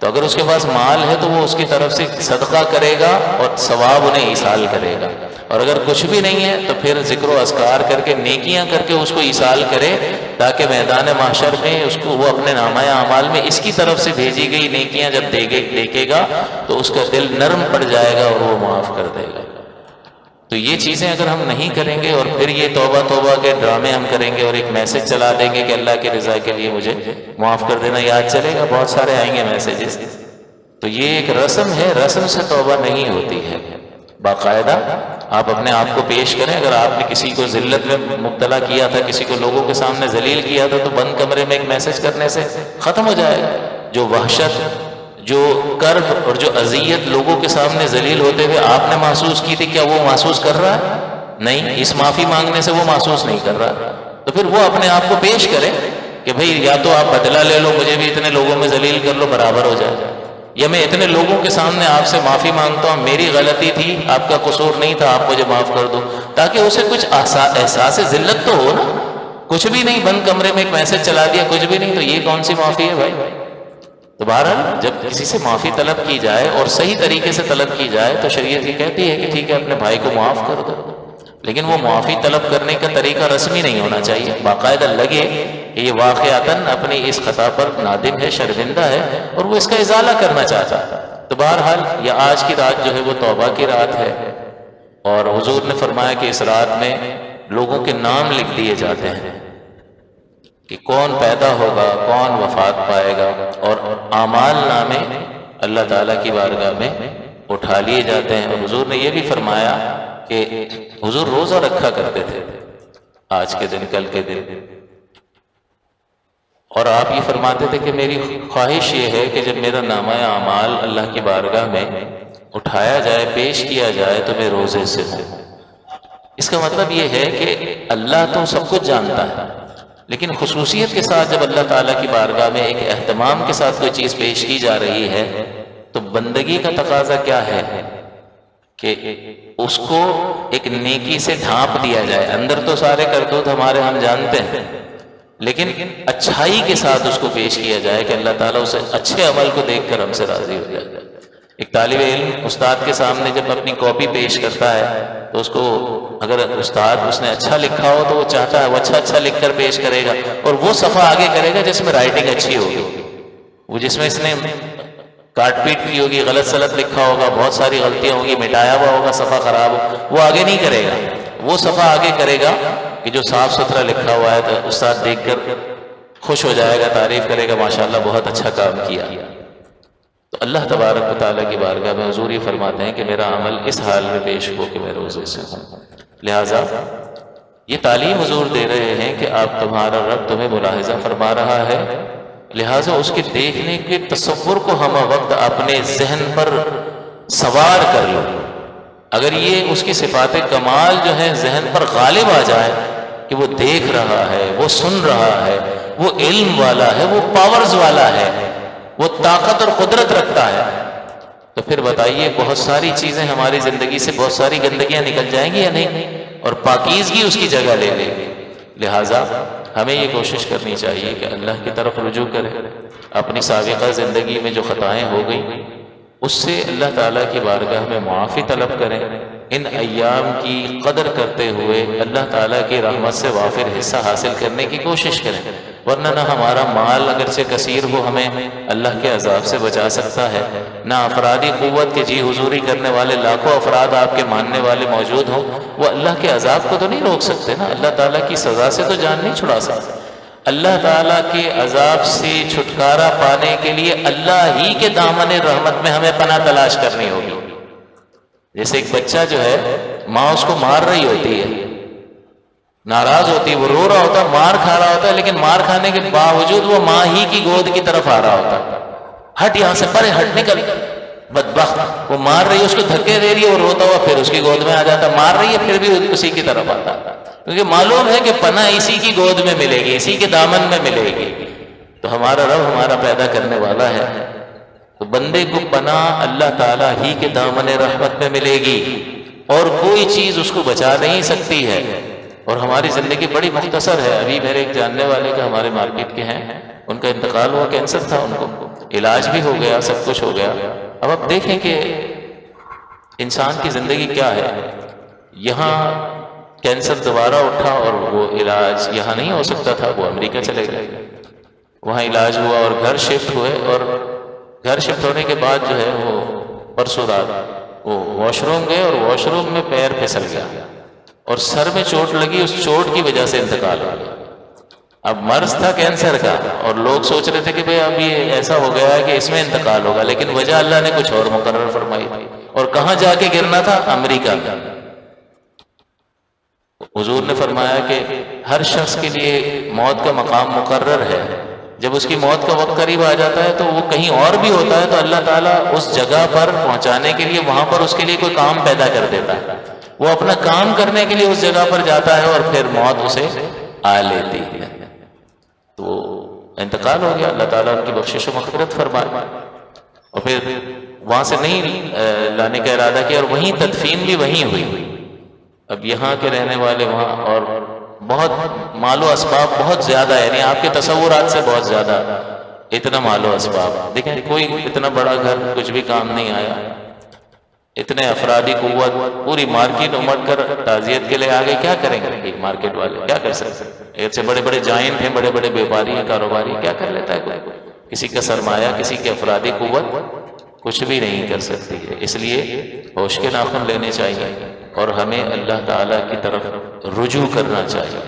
تو اگر اس کے پاس مال ہے تو وہ اس کی طرف سے صدقہ کرے گا اور ثواب انہیں ایصال کرے گا، اور اگر کچھ بھی نہیں ہے تو پھر ذکر و اذکار کر کے نیکیاں کر کے اس کو ایصال کرے، تاکہ میدان محشر میں اس کو وہ اپنے نامہ اعمال میں اس کی طرف سے بھیجی گئی نیکیاں جب دیکھے گا تو اس کا دل نرم پڑ جائے گا اور وہ معاف کر دے گا۔ تو یہ چیزیں اگر ہم نہیں کریں گے اور پھر یہ توبہ کے ڈرامے ہم کریں گے اور ایک میسج چلا دیں گے کہ اللہ کی رضا کے لیے مجھے معاف کر دینا، یاد چلے گا بہت سارے آئیں گے میسیجز، تو یہ ایک رسم ہے، رسم سے توبہ نہیں ہوتی ہے۔ باقاعدہ آپ اپنے آپ کو پیش کریں، اگر آپ نے کسی کو ذلت میں مبتلا کیا تھا، کسی کو لوگوں کے سامنے ذلیل کیا تھا، تو بند کمرے میں ایک میسج کرنے سے ختم ہو جائے گا۔ جو وحشت، جو کرب اور جو اذیت لوگوں کے سامنے ذلیل ہوتے ہوئے آپ نے محسوس کی تھی، کیا وہ محسوس کر رہا ہے؟ نہیں، اس معافی مانگنے سے وہ محسوس نہیں کر رہا، تو پھر وہ اپنے آپ کو پیش کرے کہ بھئی یا تو آپ بدلہ لے لو، مجھے بھی اتنے لوگوں میں ذلیل کر لو، برابر ہو جائے، یا میں اتنے لوگوں کے سامنے آپ سے معافی مانگتا ہوں، میری غلطی تھی، آپ کا قصور نہیں تھا، آپ مجھے معاف کر دو، تاکہ اسے کچھ احساس ذلت تو ہو نا۔ کچھ بھی نہیں، بند کمرے میں ایک میسج چلا دیا، کچھ بھی نہیں، تو یہ کون سی معافی ہے بھائی؟ تو بہرحال جب کسی سے معافی طلب کی جائے اور صحیح طریقے سے طلب کی جائے تو شریعت یہ کہتی ہے کہ ٹھیک ہے اپنے بھائی کو معاف کر دو، لیکن وہ معافی طلب کرنے کا طریقہ رسمی نہیں ہونا چاہیے، باقاعدہ لگے کہ یہ واقعتاً اپنی اس خطا پر نادم ہے، شرمندہ ہے اور وہ اس کا ازالہ کرنا چاہتا ہے۔ تو بہرحال یہ آج کی رات جو ہے وہ توبہ کی رات ہے، اور حضور نے فرمایا کہ اس رات میں لوگوں کے نام لکھ دیے جاتے ہیں کہ کون پیدا ہوگا، کون وفات پائے گا، اور اعمال نامے اللہ تعالیٰ کی بارگاہ میں اٹھا لیے جاتے ہیں۔ اور حضور نے یہ بھی فرمایا کہ حضور روزہ رکھا کرتے تھے، آج کے دن، کل کے دن، اور آپ یہ فرماتے تھے کہ میری خواہش یہ ہے کہ جب میرا نامہ اعمال اللہ کی بارگاہ میں اٹھایا جائے، پیش کیا جائے، تو میں روزے سے ہوں۔ اس کا مطلب یہ ہے کہ اللہ تو سب کچھ جانتا ہے، لیکن خصوصیت کے ساتھ جب اللہ تعالیٰ کی بارگاہ میں ایک اہتمام کے ساتھ کوئی چیز پیش کی جا رہی ہے، تو بندگی کا تقاضا کیا ہے کہ اس کو ایک نیکی سے ڈھانپ دیا جائے۔ اندر تو سارے کرتوت ہمارے ہم جانتے ہیں، لیکن اچھائی کے ساتھ اس کو پیش کیا جائے کہ اللہ تعالیٰ اسے اچھے عمل کو دیکھ کر ہم سے راضی ہو جائے۔ ایک طالب علم استاد کے سامنے جب اپنی کاپی پیش کرتا ہے تو اس کو اگر استاد اس نے اچھا لکھا ہو تو وہ چاہتا ہے وہ اچھا لکھ کر پیش کرے گا، اور وہ صفحہ آگے کرے گا جس میں رائٹنگ اچھی ہوگی، وہ جس میں اس نے کاٹ پیٹ کی ہوگی، غلط سلط لکھا ہوگا، بہت ساری غلطیاں ہوگی، مٹایا ہوا ہوگا، صفحہ خراب ہو، وہ آگے نہیں کرے گا، وہ صفحہ آگے کرے گا کہ جو صاف ستھرا لکھا ہوا ہے، تو استاد دیکھ کر خوش ہو جائے گا، تعریف کرے گا، ماشاءاللہ بہت اچھا کام کیا۔ تو اللہ تبارک و تعالیٰ کی بارگاہ میں حضور یہ فرماتے ہیں کہ میرا عمل اس حال میں پیش ہو کہ میں روزے سے ہوں۔ لہٰذا یہ تعلیم حضور دے رہے ہیں کہ آپ تمہارا رب تمہیں ملاحظہ فرما رہا ہے، لہٰذا اس کے دیکھنے کے تصور کو ہم وقت اپنے ذہن پر سوار کر لو۔ اگر یہ اس کی صفات کمال جو ہیں ذہن پر غالب آ جائے کہ وہ دیکھ رہا ہے، وہ سن رہا ہے، وہ علم والا ہے، وہ پاورز والا ہے، وہ طاقت اور قدرت رکھتا ہے، تو پھر بتائیے بہت ساری چیزیں ہماری زندگی سے، بہت ساری گندگیاں نکل جائیں گی یا نہیں، اور پاکیزگی اس کی جگہ لے لے گی۔ لہٰذا ہمیں یہ کوشش کرنی چاہیے کہ اللہ کی طرف رجوع کریں، اپنی سابقہ زندگی میں جو خطائیں ہو گئیں اس سے اللہ تعالیٰ کی بارگاہ میں معافی طلب کریں، ان ایام کی قدر کرتے ہوئے اللہ تعالیٰ کی رحمت سے وافر حصہ حاصل کرنے کی کوشش کریں، ورنہ نہ ہمارا مال اگرچہ کثیر ہو ہمیں اللہ کے عذاب سے بچا سکتا ہے، نہ افرادی قوت کے جی حضوری کرنے والے لاکھوں افراد آپ کے ماننے والے موجود ہوں، وہ اللہ کے عذاب کو تو نہیں روک سکتے نا، اللہ تعالیٰ کی سزا سے تو جان نہیں چھڑا سکتے۔ اللہ تعالیٰ کے عذاب سے چھٹکارا پانے کے لیے اللہ ہی کے دامن رحمت میں ہمیں پناہ تلاش کرنی ہوگی۔ جیسے ایک بچہ جو ہے، ماں اس کو مار رہی ہوتی ہے، ناراض ہوتی ہے، وہ رو رہا ہوتا ہے، مار کھا رہا ہوتا ہے، لیکن مار کھانے کے باوجود وہ ماں ہی کی گود کی طرف آ رہا ہوتا ہے، ہٹ یہاں سے، پرے ہٹ، نکل، بدبخت، وہ مار رہی ہے، اس کو دھکے دے رہی ہے، وہ روتا ہوا پھر اس کی گود میں آ جاتا، مار رہی ہے پھر بھی اسی کی طرف آتا، کیونکہ معلوم ہے کہ پناہ اسی کی گود میں ملے گی، اسی کے دامن میں ملے گی۔ تو ہمارا رب ہمارا پیدا کرنے والا ہے، تو بندے کو پناہ اللہ تعالیٰ ہی کے دامن رحمت میں ملے گی، اور کوئی چیز اس کو بچا نہیں سکتی ہے۔ اور ہماری زندگی بڑی مختصر ہے۔ ابھی میرے ایک جاننے والے کا، ہمارے مارکیٹ کے ہیں، ان کا انتقال ہوا، کینسر تھا ان کو، علاج بھی ہو گیا، سب کچھ ہو گیا۔ اب آپ دیکھیں کہ انسان کی زندگی کیا ہے، یہاں کینسر دوبارہ اٹھا اور وہ علاج یہاں نہیں ہو سکتا تھا، وہ امریکہ چلے گئے، وہاں علاج ہوا اور گھر شفٹ ہوئے، اور گھر شفٹ ہونے کے بعد جو ہے وہ پرسوں رات وہ واش روم گئے، اور واش روم میں پیر پھسل گیا اور سر میں چوٹ لگی، اس چوٹ کی وجہ سے انتقال ہو گیا۔ اب مرض تھا کینسر کا، اور لوگ سوچ رہے تھے کہ بھئی اب یہ ایسا ہو گیا ہے کہ اس میں انتقال ہوگا، لیکن وجہ اللہ نے کچھ اور مقرر فرمائی تھی۔ اور کہاں جا کے گرنا تھا؟ امریکہ کا۔ حضور نے فرمایا کہ ہر شخص کے لیے موت کا مقام مقرر ہے، جب اس کی موت کا وقت قریب آ جاتا ہے تو وہ کہیں اور بھی ہوتا ہے، تو اللہ تعالیٰ اس جگہ پر پہنچانے کے لیے وہاں پر اس کے لیے کوئی کام پیدا کر دیتا ہے، وہ اپنا کام کرنے کے لیے اس جگہ پر جاتا ہے، اور پھر موت اسے آ لیتی ہے۔ تو انتقال ہو گیا، اللہ تعالیٰ ان کی بخشش و مغفرت فرمائے، اور پھر وہاں سے نہیں لانے کا ارادہ کیا، اور وہیں تدفین بھی وہیں ہوئی۔ اب یہاں کے رہنے والے وہاں، اور بہت مال و اسباب بہت زیادہ ہے، یعنی آپ کے تصورات سے بہت زیادہ، اتنا مال و اسباب، دیکھیں کوئی اتنا بڑا گھر کچھ بھی کام نہیں آیا، اتنے افرادی قوت، پوری مارکیٹ امٹ کر تعزیت کے لیے آگے، کیا کریں گے مارکیٹ والے، کیا کر سکتے ہیں؟ ایسے بڑے بڑے جائنٹ ہیں، بڑے بڑے بیوپاری ہیں، کاروباری، کیا کر لیتا ہے کوئی؟ کسی کا سرمایہ، کسی کی افرادی قوت کچھ بھی نہیں کر سکتی ہے۔ اس لیے ہوش کے ناخن لینے چاہیے، اور ہمیں اللہ تعالیٰ کی طرف رجوع کرنا چاہیے۔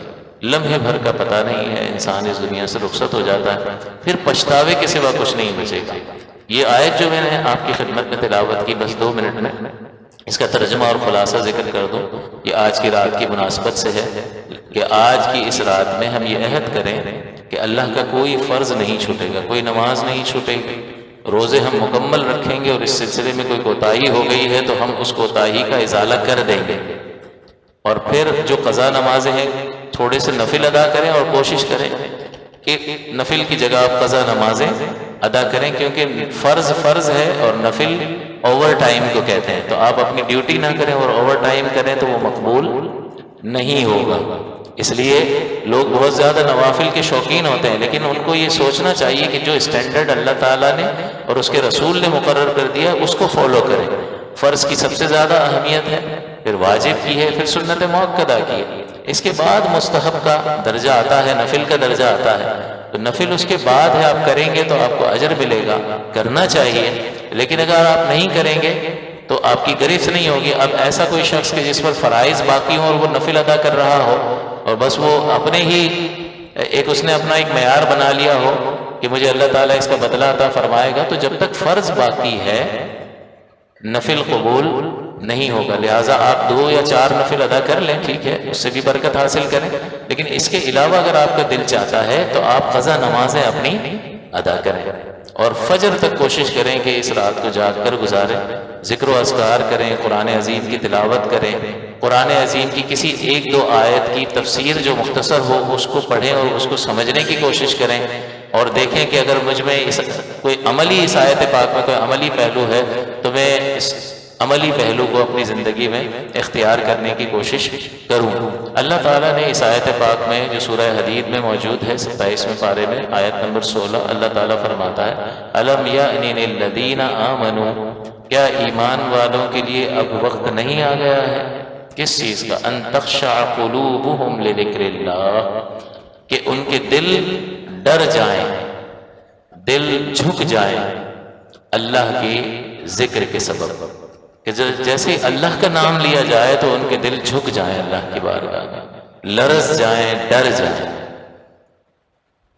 لمحے بھر کا پتہ نہیں ہے، انسان اس دنیا سے رخصت ہو جاتا ہے، پھر پچھتاوے کے سوا کچھ نہیں بچے گا۔ یہ آیت جو میں نے آپ کی خدمت میں تلاوت کی بس 2 منٹ میں، اس کا ترجمہ اور خلاصہ ذکر کر دوں۔ یہ آج کی رات کی مناسبت سے ہے کہ آج کی اس رات میں ہم یہ عہد کریں کہ اللہ کا کوئی فرض نہیں چھوٹے گا، کوئی نماز نہیں چھوٹے گی، روزے ہم مکمل رکھیں گے، اور اس سلسلے میں کوئی کوتاہی ہو گئی ہے تو ہم اس کوتاہی کا ازالہ کر دیں گے، اور پھر جو قضا نمازیں ہیں تھوڑے سے نفل ادا کریں، اور کوشش کریں کہ نفل کی جگہ آپ قضا نمازیں ادا کریں، کیونکہ فرض ہے اور نفل اوور ٹائم کو کہتے ہیں، تو آپ اپنی ڈیوٹی نہ کریں اور اوور ٹائم کریں تو وہ مقبول نہیں ہوگا۔ اس لیے لوگ بہت زیادہ نوافل کے شوقین ہوتے ہیں، لیکن ان کو یہ سوچنا چاہیے کہ جو اسٹینڈرڈ اللہ تعالیٰ نے اور اس کے رسول نے مقرر کر دیا اس کو فالو کریں۔ فرض کی سب سے زیادہ اہمیت ہے، پھر واجب کی ہے، پھر سنت مؤکدہ کی ہے، اس کے بعد مستحب کا درجہ آتا ہے، نفل کا درجہ آتا ہے، تو نفل اس کے بعد ہے، آپ کریں گے تو آپ کو اجر ملے گا، کرنا چاہیے۔ لیکن اگر آپ نہیں کریں گے تو آپ کی گرفت نہیں ہوگی۔ اب ایسا کوئی شخص کہ جس پر فرائض باقی ہوں اور وہ نفل ادا کر رہا ہو، اور بس وہ اپنے ہی اس نے اپنا ایک معیار بنا لیا ہو کہ مجھے اللہ تعالیٰ اس کا بدلہ عطا فرمائے گا، تو جب تک فرض باقی ہے نفل قبول نہیں ہوگا۔ لہٰذا آپ 2 یا 4 نفل ادا کر لیں، ٹھیک ہے، اس سے بھی برکت حاصل کریں، لیکن اس کے علاوہ اگر آپ کا دل چاہتا ہے تو آپ قضا نمازیں اپنی ادا کریں، اور فجر تک کوشش کریں کہ اس رات کو جاگ کر گزاریں، ذکر و اذکار کریں، قرآن عظیم کی تلاوت کریں، قرآن عظیم کی کسی 1-2 آیت کی تفسیر جو مختصر ہو اس کو پڑھیں اور اس کو سمجھنے کی کوشش کریں، اور دیکھیں کہ اگر مجھ میں کوئی عملی اس آیت پاک میں کوئی عملی پہلو ہے تو میں اس عملی پہلو کو اپنی زندگی میں اختیار کرنے کی کوشش کروں۔ اللہ تعالیٰ نے اس آیت پاک میں جو سورہ حدید میں موجود ہے 27ویں پارے میں آیت نمبر 16، اللہ تعالیٰ فرماتا ہے أَلَمْ يَأْنِ لِلَّذِينَ آمَنُوا، کیا ایمان والوں کے لیے اب وقت نہیں آ گیا ہے؟ کس چیز کا؟ أَن تَخْشَعَ قُلُوبُهُمْ لِذِكْرِ اللَّهِ، کہ ان کے دل ڈر جائیں، دل جھک جائیں اللہ کے ذکر کے سبب، کہ جیسے اللہ کا نام لیا جائے تو ان کے دل جھک جائیں اللہ کی بارگاہ میں، لرز جائیں، ڈر جائیں۔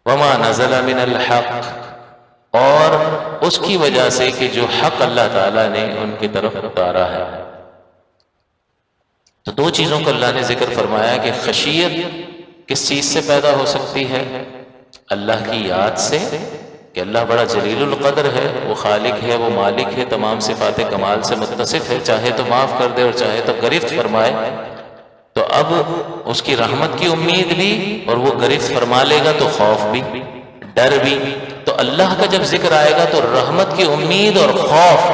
وما نزل من الحق، اور اس کی وجہ سے کہ جو حق اللہ تعالیٰ نے ان کی طرف اتارا ہے۔ تو 2 چیزوں کو اللہ نے ذکر فرمایا کہ خشیت کس چیز سے پیدا ہو سکتی ہے؟ اللہ کی یاد سے، کہ اللہ بڑا جلیل القدر ہے، وہ خالق ہے، وہ مالک ہے، تمام صفات کمال سے متصف ہے، چاہے تو معاف کر دے اور چاہے تو گرفت فرمائے، تو اب اس کی رحمت کی امید بھی، اور وہ گرفت فرما لے گا تو خوف بھی، ڈر بھی۔ تو اللہ کا جب ذکر آئے گا تو رحمت کی امید اور خوف،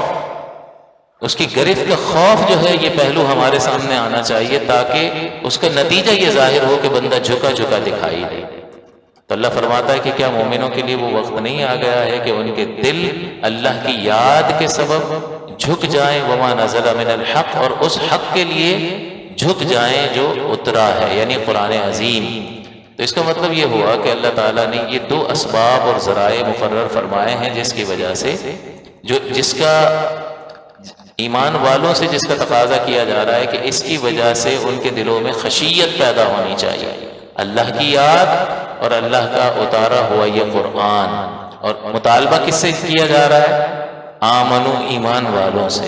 اس کی گرفت کا خوف جو ہے، یہ پہلو ہمارے سامنے آنا چاہیے، تاکہ اس کا نتیجہ یہ ظاہر ہو کہ بندہ جھکا جھکا دکھائی دے۔ تو اللہ فرماتا ہے کہ کیا مومنوں کے لیے وہ وقت نہیں آ گیا ہے کہ ان کے دل اللہ کی یاد کے سبب جھک جائیں، وما نزل من الحق، اور اس حق کے لیے جھک جائیں جو اترا ہے، یعنی قرآن عظیم۔ تو اس کا مطلب یہ ہوا کہ اللہ تعالیٰ نے یہ 2 اسباب اور ذرائع مقرر فرمائے ہیں جس کی وجہ سے جس کا ایمان والوں سے جس کا تقاضا کیا جا رہا ہے کہ اس کی وجہ سے ان کے دلوں میں خشیت پیدا ہونی چاہیے، اللہ کی یاد اور اللہ کا اتارا ہوا یہ قرآن۔ اور مطالبہ کس سے کیا جا رہا ہے؟ آمنو، ایمان والوں سے۔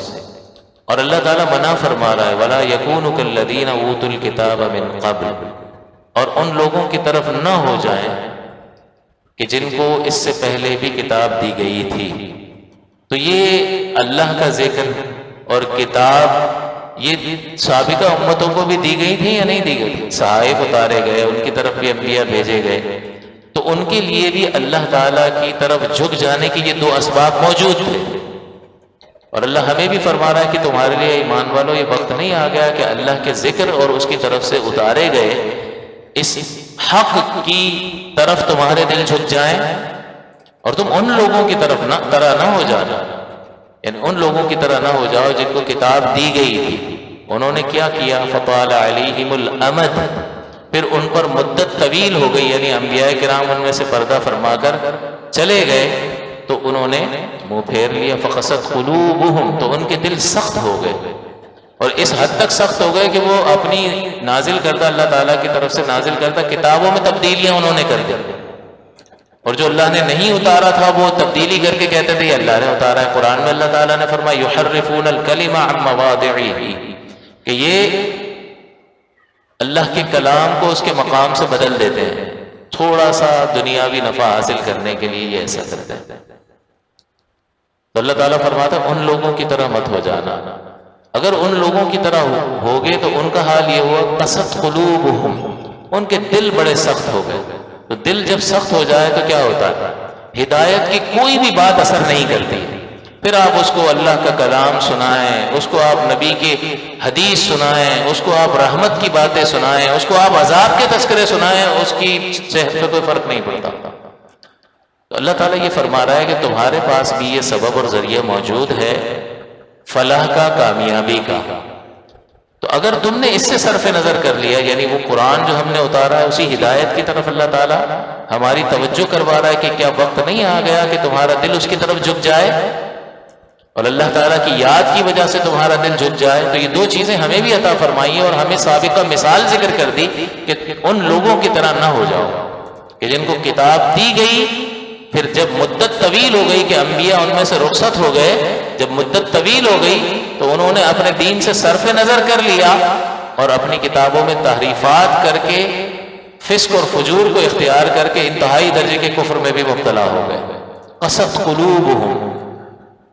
اور اللہ تعالیٰ منع فرما رہا ہے وَلَا يَكُونُ كَالَّذِينَ أُوتُوا الْكِتَابَ مِن قَبْلُ، اور ان لوگوں کی طرف نہ ہو جائیں کہ جن کو اس سے پہلے بھی کتاب دی گئی تھی۔ تو یہ اللہ کا ذکر اور کتاب یہ سابقہ امتوں کو بھی دی گئی تھی یا نہیں دی گئی تھی؟ صحائف اتارے گئے، ان کی طرف بھی انبیاء بھیجے گئے، تو ان کے لیے بھی اللہ تعالیٰ کی طرف جھک جانے کی یہ 2 اسباب موجود تھے۔ اور اللہ ہمیں بھی فرما رہا ہے کہ تمہارے لیے ایمان والو یہ وقت نہیں آ گیا کہ اللہ کے ذکر اور اس کی طرف سے اتارے گئے اس حق کی طرف تمہارے دل جھک جائیں، اور تم ان لوگوں کی طرف طرح نہ ہو جانا، یعنی ان لوگوں کی طرح نہ ہو جاؤ جن کو کتاب دی گئی تھی۔ انہوں نے کیا کیا؟ فطال علیہم الامد، پھر ان پر مدت طویل ہو گئی، یعنی انبیاء کرام ان میں سے پردہ فرما کر چلے گئے تو انہوں نے منہ پھیر لیا۔ فقست قلوبہم، تو ان کے دل سخت ہو گئے۔ اور اس حد تک سخت ہو گئے کہ وہ اپنی نازل کردہ اللہ تعالیٰ کی طرف سے نازل کردہ کتابوں میں تبدیلیاں انہوں نے کر دی، اور جو اللہ نے نہیں اتارا تھا وہ تبدیلی کر کے کہتے تھے یہ اللہ نے اتارا ہے۔ قرآن میں اللہ تعالیٰ نے فرمایا یحرفون الکلم عن مواضعہ، کہ یہ اللہ کے کلام کو اس کے مقام سے بدل دیتے ہیں، تھوڑا سا دنیاوی نفع حاصل کرنے کے لیے یہ ایسا کرتے ہیں۔ تو اللہ تعالیٰ فرماتا ہے ان لوگوں کی طرح مت ہو جانا، اگر ان لوگوں کی طرح ہوگے تو ان کا حال یہ ہوا قست قلوبہم، ان کے دل بڑے سخت ہو گئے۔ تو دل جب سخت ہو جائے تو کیا ہوتا ہے؟ ہدایت کی کوئی بھی بات اثر نہیں کرتی، پھر آپ اس کو اللہ کا کلام سنائیں، اس کو آپ نبی کی حدیث سنائیں، اس کو آپ رحمت کی باتیں سنائیں، اس کو آپ عذاب کے تذکرے سنائیں، اس کی صحت پہ کوئی فرق نہیں پڑتا۔ تو اللہ تعالیٰ یہ فرما رہا ہے کہ تمہارے پاس بھی یہ سبب اور ذریعہ موجود ہے فلاح کا، کامیابی کا، تو اگر تم نے اس سے صرف نظر کر لیا، یعنی وہ قرآن جو ہم نے اتارا ہے اسی ہدایت کی طرف اللہ تعالیٰ ہماری توجہ کروا رہا ہے کہ کیا وقت نہیں آ گیا کہ تمہارا دل اس کی طرف جھک جائے، اور اللہ تعالیٰ کی یاد کی وجہ سے تمہارا دل جھک جائے۔ تو یہ دو چیزیں ہمیں بھی عطا فرمائی اور ہمیں سابقہ مثال ذکر کر دی کہ ان لوگوں کی طرح نہ ہو جاؤ کہ جن کو کتاب دی گئی، پھر جب مدت طویل ہو گئی کہ انبیاء ان میں سے رخصت ہو گئے، جب مدت طویل ہو گئی تو انہوں نے اپنے دین سے صرف نظر کر لیا اور اپنی کتابوں میں تحریفات کر کے فسق اور فجور کو اختیار کر کے انتہائی درجے کے کفر میں بھی مبتلا ہو گئے۔ قست قلوبہم،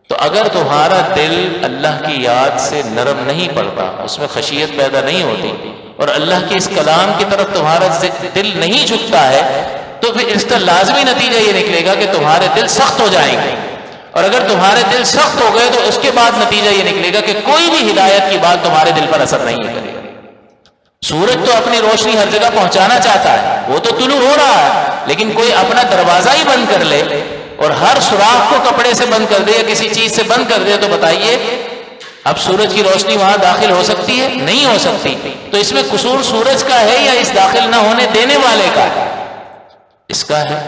تو اگر تمہارا دل اللہ کی یاد سے نرم نہیں پڑتا، اس میں خشیت پیدا نہیں ہوتی، اور اللہ کے اس کلام کی طرف تمہارا دل نہیں جھکتا ہے، تو پھر اس کا لازمی نتیجہ یہ نکلے گا کہ تمہارے دل سخت ہو جائیں گے، اور اگر تمہارے دل سخت ہو گئے تو اس کے بعد نتیجہ یہ نکلے گا کہ کوئی بھی ہدایت کی بات تمہارے دل پر اثر نہیں کرے گا۔ سورج تو اپنی روشنی ہر جگہ پہنچانا چاہتا ہے، وہ تو طلوع ہو رہا ہے، لیکن کوئی اپنا دروازہ ہی بند کر لے اور ہر سوراخ کو کپڑے سے بند کر دے یا کسی چیز سے بند کر دے، تو بتائیے اب سورج کی روشنی وہاں داخل ہو سکتی ہے؟ نہیں ہو سکتی۔ تو اس میں قصور سورج کا ہے یا اس داخل نہ ہونے دینے والے کا ہے؟ اس کا ہے۔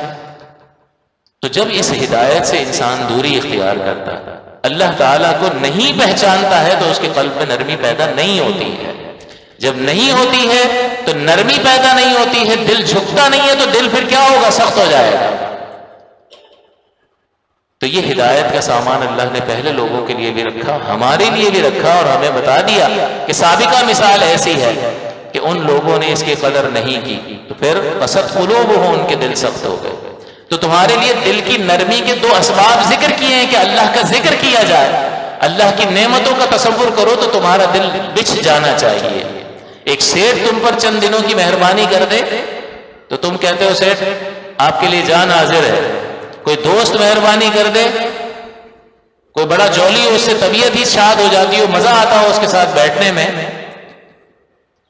تو جب اس ہدایت سے انسان دوری اختیار کرتا ہے، اللہ تعالیٰ کو نہیں پہچانتا ہے، تو اس کے قلب میں نرمی پیدا نہیں ہوتی ہے۔ جب نہیں ہوتی ہے تو نرمی پیدا نہیں ہوتی ہے، دل جھکتا نہیں ہے، تو دل پھر کیا ہوگا؟ سخت ہو جائے گا۔ تو یہ ہدایت کا سامان اللہ نے پہلے لوگوں کے لیے بھی رکھا، ہمارے لیے بھی رکھا، اور ہمیں بتا دیا کہ سابقہ مثال ایسی ہے کہ ان لوگوں نے اس کی قدر نہیں کی، تو پھر قست قلوبہم، ان کے دل سخت ہو گئے۔ تو تمہارے لیے دل کی نرمی کے دو اسباب ذکر کیے ہیں کہ اللہ کا ذکر کیا جائے، اللہ کی نعمتوں کا تصور کرو تو تمہارا دل بچھ جانا چاہیے۔ ایک سیٹ تم پر چند دنوں کی مہربانی کر دے تو تم کہتے ہو سیٹ آپ کے لیے جان حاضر ہے۔ کوئی دوست مہربانی کر دے، کوئی بڑا جولی ہو، اس سے طبیعت ہی شاد ہو جاتی ہو، مزہ آتا ہو اس کے ساتھ بیٹھنے میں،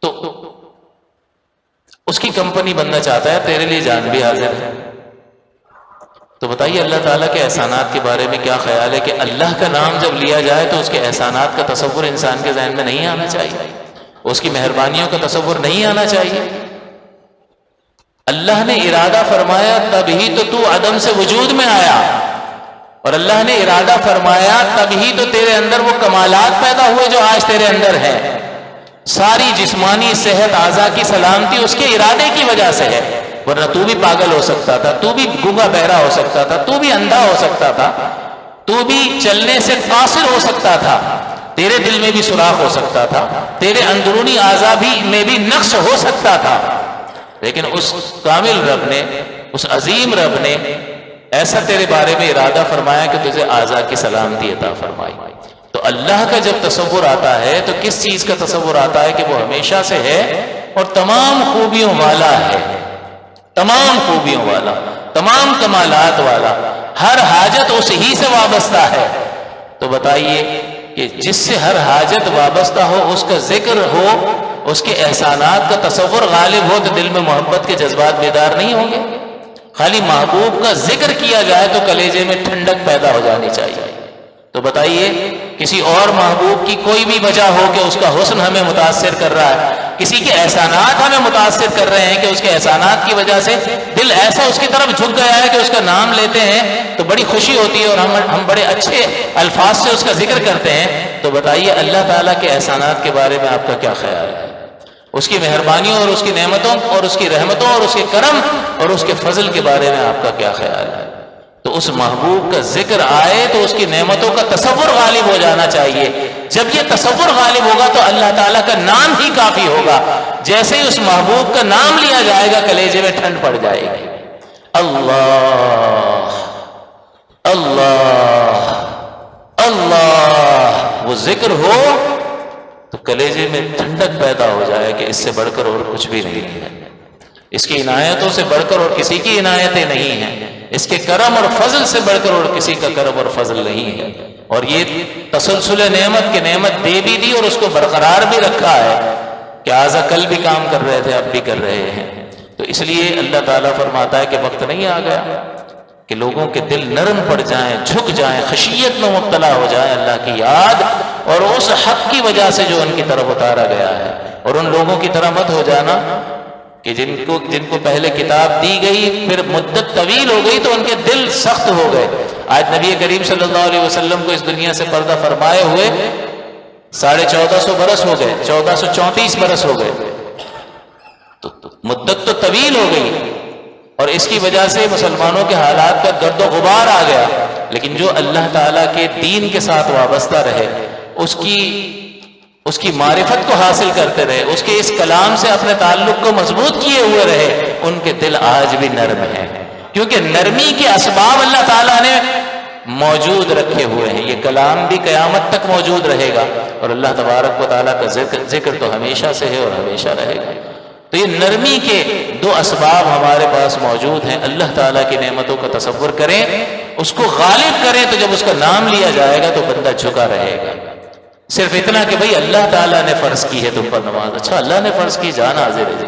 تو اس کی کمپنی بننا چاہتا ہے، تیرے لیے جان بھی حاضر ہے۔ تو بتائیے اللہ تعالیٰ کے احسانات کے بارے میں کیا خیال ہے کہ اللہ کا نام جب لیا جائے تو اس کے احسانات کا تصور انسان کے ذہن میں نہیں آنا چاہیے، اس کی مہربانیوں کا تصور نہیں آنا چاہیے۔ اللہ نے ارادہ فرمایا تب ہی تو عدم سے وجود میں آیا، اور اللہ نے ارادہ فرمایا تب ہی تو تیرے اندر وہ کمالات پیدا ہوئے جو آج تیرے اندر ہے۔ ساری جسمانی صحت، اعضاء کی سلامتی اس کے ارادے کی وجہ سے ہے، ورنہ تو بھی پاگل ہو سکتا تھا، تو بھی گونگا بہرا ہو سکتا تھا، تو بھی اندھا ہو سکتا تھا، تو بھی چلنے سے قاصر ہو سکتا تھا، تیرے دل میں بھی سوراخ ہو سکتا تھا، تیرے اندرونی اعضاء میں بھی نقص ہو سکتا تھا، لیکن اس کامل رب نے، اس عظیم رب نے ایسا تیرے بارے میں ارادہ فرمایا کہ تجھے اعضاء کی سلامتی عطا فرمائی۔ تو اللہ کا جب تصور آتا ہے تو کس چیز کا تصور آتا ہے کہ وہ ہمیشہ سے ہے اور تمام خوبیوں والا ہے، تمام خوبیوں والا، تمام کمالات والا، ہر حاجت اس ہی سے وابستہ ہے۔ تو بتائیے کہ جس سے ہر حاجت وابستہ ہو، اس کا ذکر ہو، اس کے احسانات کا تصور غالب ہو، تو دل میں محبت کے جذبات بیدار نہیں ہوں گے؟ خالی محبوب کا ذکر کیا جائے تو کلیجے میں ٹھنڈک پیدا ہو جانی چاہیے۔ تو بتائیے کسی اور محبوب کی کوئی بھی وجہ ہو کہ اس کا حسن ہمیں متاثر کر رہا ہے، کسی کے احسانات ہمیں متاثر کر رہے ہیں کہ اس کے احسانات کی وجہ سے دل ایسا اس کی طرف جھک گیا ہے کہ اس کا نام لیتے ہیں تو بڑی خوشی ہوتی ہے اور ہم بڑے اچھے الفاظ سے اس کا ذکر کرتے ہیں، تو بتائیے اللہ تعالیٰ کے احسانات کے بارے میں آپ کا کیا خیال ہے؟ اس کی مہربانیوں اور اس کی نعمتوں اور اس کی رحمتوں اور اس کے کرم اور اس کے فضل کے بارے میں آپ کا کیا خیال ہے؟ تو اس محبوب کا ذکر آئے تو اس کی نعمتوں کا تصور غالب ہو جانا چاہیے۔ جب یہ تصور غالب ہوگا تو اللہ تعالیٰ کا نام ہی کافی ہوگا۔ جیسے ہی اس محبوب کا نام لیا جائے گا کلیجے میں ٹھنڈ پڑ جائے گی۔ اللہ اللہ اللہ، وہ ذکر ہو تو کلیجے میں ٹھنڈک پیدا ہو جائے کہ اس سے بڑھ کر اور کچھ بھی نہیں ہے، اس کی عنایتوں سے بڑھ کر اور کسی کی عنایتیں نہیں ہیں، اس کے کرم اور فضل سے بڑھ کر اور کسی کا کرم اور فضل نہیں ہے۔ اور یہ تسلسل نعمت کی نعمت دے بھی دی اور اس کو برقرار بھی رکھا ہے کہ آزا کل بھی کام کر رہے تھے اب بھی کر رہے ہیں۔ تو اس لیے اللہ تعالیٰ فرماتا ہے کہ وقت نہیں آ گیا کہ لوگوں کے دل نرم پڑ جائیں، جھک جائیں، خشیت میں مبتلا ہو جائیں اللہ کی یاد اور اس حق کی وجہ سے جو ان کی طرف اتارا گیا ہے۔ اور ان لوگوں کی طرح مت ہو جانا کہ جن کو پہلے کتاب دی گئی پھر مدت طویل ہو گئی تو ان کے دل سخت ہو گئے۔ آج نبی کریم صلی اللہ علیہ وسلم کو اس دنیا سے پردہ فرمائے ہوئے 1450 برس ہو گئے، 1434 برس ہو گئے، تو مدت تو طویل ہو گئی اور اس کی وجہ سے مسلمانوں کے حالات کا گرد و غبار آ گیا۔ لیکن جو اللہ تعالیٰ کے دین کے ساتھ وابستہ رہے، اس کی معرفت کو حاصل کرتے رہے، اس کے اس کلام سے اپنے تعلق کو مضبوط کیے ہوئے رہے، ان کے دل آج بھی نرم ہیں، کیونکہ نرمی کے اسباب اللہ تعالیٰ نے موجود رکھے ہوئے ہیں۔ یہ کلام بھی قیامت تک موجود رہے گا اور اللہ تبارک و تعالیٰ کا ذکر تو ہمیشہ سے ہے اور ہمیشہ رہے گا۔ تو یہ نرمی کے دو اسباب ہمارے پاس موجود ہیں۔ اللہ تعالیٰ کی نعمتوں کا تصور کریں، اس کو غالب کریں، تو جب اس کا نام لیا جائے گا تو بندہ جھکا رہے گا۔ صرف اتنا کہ بھئی اللہ تعالیٰ نے فرض کی ہے تم پر نماز، اچھا اللہ نے فرض کی، جان حاضر ہے جی۔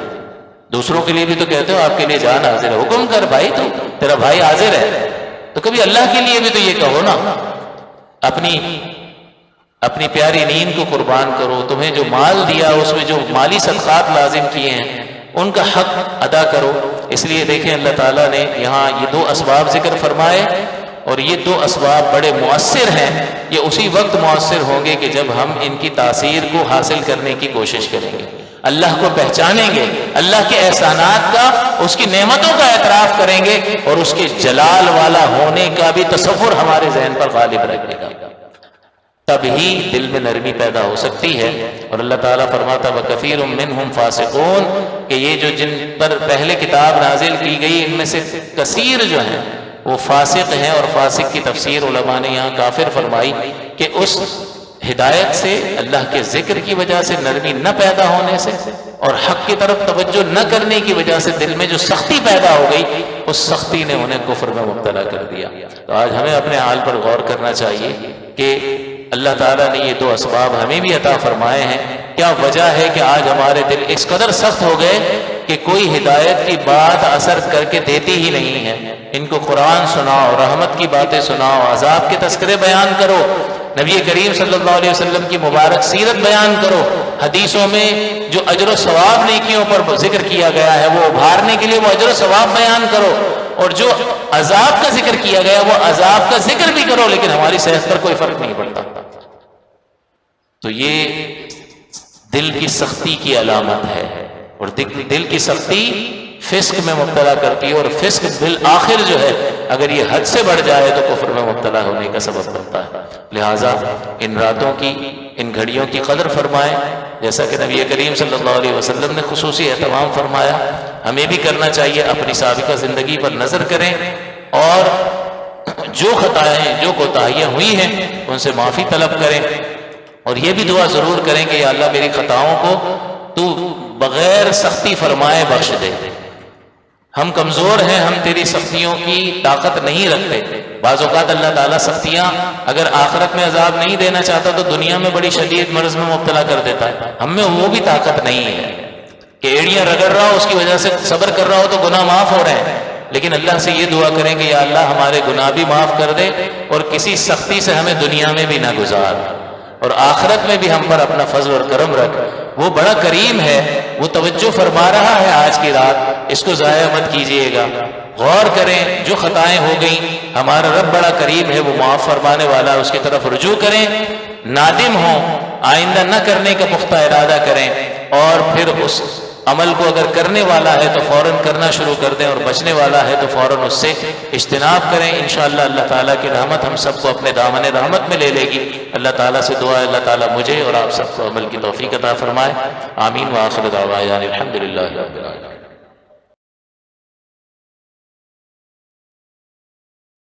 دوسروں کے لیے بھی تو کہتے ہو آپ کے لیے جان حاضر ہے، حکم کر بھائی، تو تیرا بھائی حاضر ہے، تو کبھی اللہ کے لیے بھی تو یہ کہو نا، اپنی پیاری نیند کو قربان کرو، تمہیں جو مال دیا اس میں جو مالی صدقات لازم کیے ہیں ان کا حق ادا کرو۔ اس لیے دیکھیں اللہ تعالیٰ نے یہاں یہ دو اسباب ذکر فرمائے اور یہ دو اسباب بڑے مؤثر ہیں۔ یہ اسی وقت مؤثر ہوں گے کہ جب ہم ان کی تاثیر کو حاصل کرنے کی کوشش کریں گے، اللہ کو پہچانیں گے، اللہ کے احسانات کا، اس کی نعمتوں کا اعتراف کریں گے اور اس کے جلال والا ہونے کا بھی تصور ہمارے ذہن پر غالب رکھے گا، تب ہی دل میں نرمی پیدا ہو سکتی ہے۔ اور اللہ تعالیٰ فرماتا وَكَثِيرٌ مِّنْهُمْ فَاسِقُونَ، کہ یہ جو جن پر پہلے کتاب نازل کی گئی ان میں سے کثیر جو ہیں وہ فاسق ہیں، اور فاسق کی تفسیر علماء نے یہاں کافر فرمائی کہ اس ہدایت سے، اللہ کے ذکر کی وجہ سے، نرمی نہ پیدا ہونے سے اور حق کی طرف توجہ نہ کرنے کی وجہ سے دل میں جو سختی پیدا ہو گئی، اس سختی نے انہیں کفر میں مبتلا کر دیا۔ تو آج ہمیں اپنے حال پر غور کرنا چاہیے کہ اللہ تعالیٰ نے یہ دو اسباب ہمیں بھی عطا فرمائے ہیں۔ کیا وجہ ہے کہ آج ہمارے دل اس قدر سخت ہو گئے کہ کوئی ہدایت کی بات اثر کر کے دیتی ہی نہیں ہے؟ ان کو قرآن سناؤ، رحمت کی باتیں سناؤ، عذاب کے تذکرے بیان کرو، نبی کریم صلی اللہ علیہ وسلم کی مبارک سیرت بیان کرو، حدیثوں میں جو اجر و ثواب نیکیوں پر ذکر کیا گیا ہے وہ ابھارنے کے لیے وہ اجر و ثواب بیان کرو، اور جو عذاب کا ذکر کیا گیا وہ عذاب کا ذکر بھی کرو، لیکن ہماری صحت پر کوئی فرق نہیں پڑتا۔ تو یہ دل کی سختی کی علامت ہے، اور دل کی سختی فسق میں مبتلا کرتی ہے، اور فسق بالآخر جو ہے اگر یہ حد سے بڑھ جائے تو کفر میں مبتلا ہونے کا سبب بنتا ہے۔ لہٰذا ان راتوں کی، ان گھڑیوں کی قدر فرمائیں، جیسا کہ نبی کریم صلی اللہ علیہ وسلم نے خصوصی اہتمام فرمایا، ہمیں بھی کرنا چاہیے۔ اپنی سابقہ زندگی پر نظر کریں اور جو خطائیں، جو کوتاہیاں ہوئی ہیں ان سے معافی طلب کریں، اور یہ بھی دعا ضرور کریں کہ یا اللہ میری خطاؤں کو تو بغیر سختی فرمائے بخش دے۔ ہم کمزور ہیں، ہم تیری سختیوں کی طاقت نہیں رکھتے۔ بعض اوقات اللہ تعالیٰ سختیاں اگر آخرت میں عذاب نہیں دینا چاہتا تو دنیا میں بڑی شدید مرض میں مبتلا کر دیتا ہے، ہم میں وہ بھی طاقت نہیں ہے کہ ایڑیاں رگڑ رہا ہو، اس کی وجہ سے صبر کر رہا ہو تو گناہ معاف ہو رہے ہیں، لیکن اللہ سے یہ دعا کریں کہ یا اللہ ہمارے گناہ بھی معاف کر دے اور کسی سختی سے ہمیں دنیا میں بھی نہ گزار، اور آخرت میں بھی ہم پر اپنا فضل اور کرم رکھ، وہ بڑا کریم ہے، وہ توجہ فرما رہا ہے آج کی رات، اس کو ضائع مت کیجیے گا۔ غور کریں، جو خطائیں ہو گئیں، ہمارا رب بڑا کریم ہے، وہ معاف فرمانے والا، اس کی طرف رجوع کریں، نادم ہوں، آئندہ نہ کرنے کا پختہ ارادہ کریں، اور پھر اس عمل کو اگر کرنے والا ہے تو فوراً کرنا شروع کر دیں، اور بچنے والا ہے تو فوراً اس سے اجتناب کریں۔ انشاءاللہ اللہ تعالیٰ کی رحمت ہم سب کو اپنے دامن رحمت میں لے لے گی۔ اللہ تعالیٰ سے دعا ہے اللہ تعالیٰ مجھے اور آپ سب کو عمل کی توفیق عطا فرمائے۔ آمین وآخر دعوانا الحمدللہ رب العالمین۔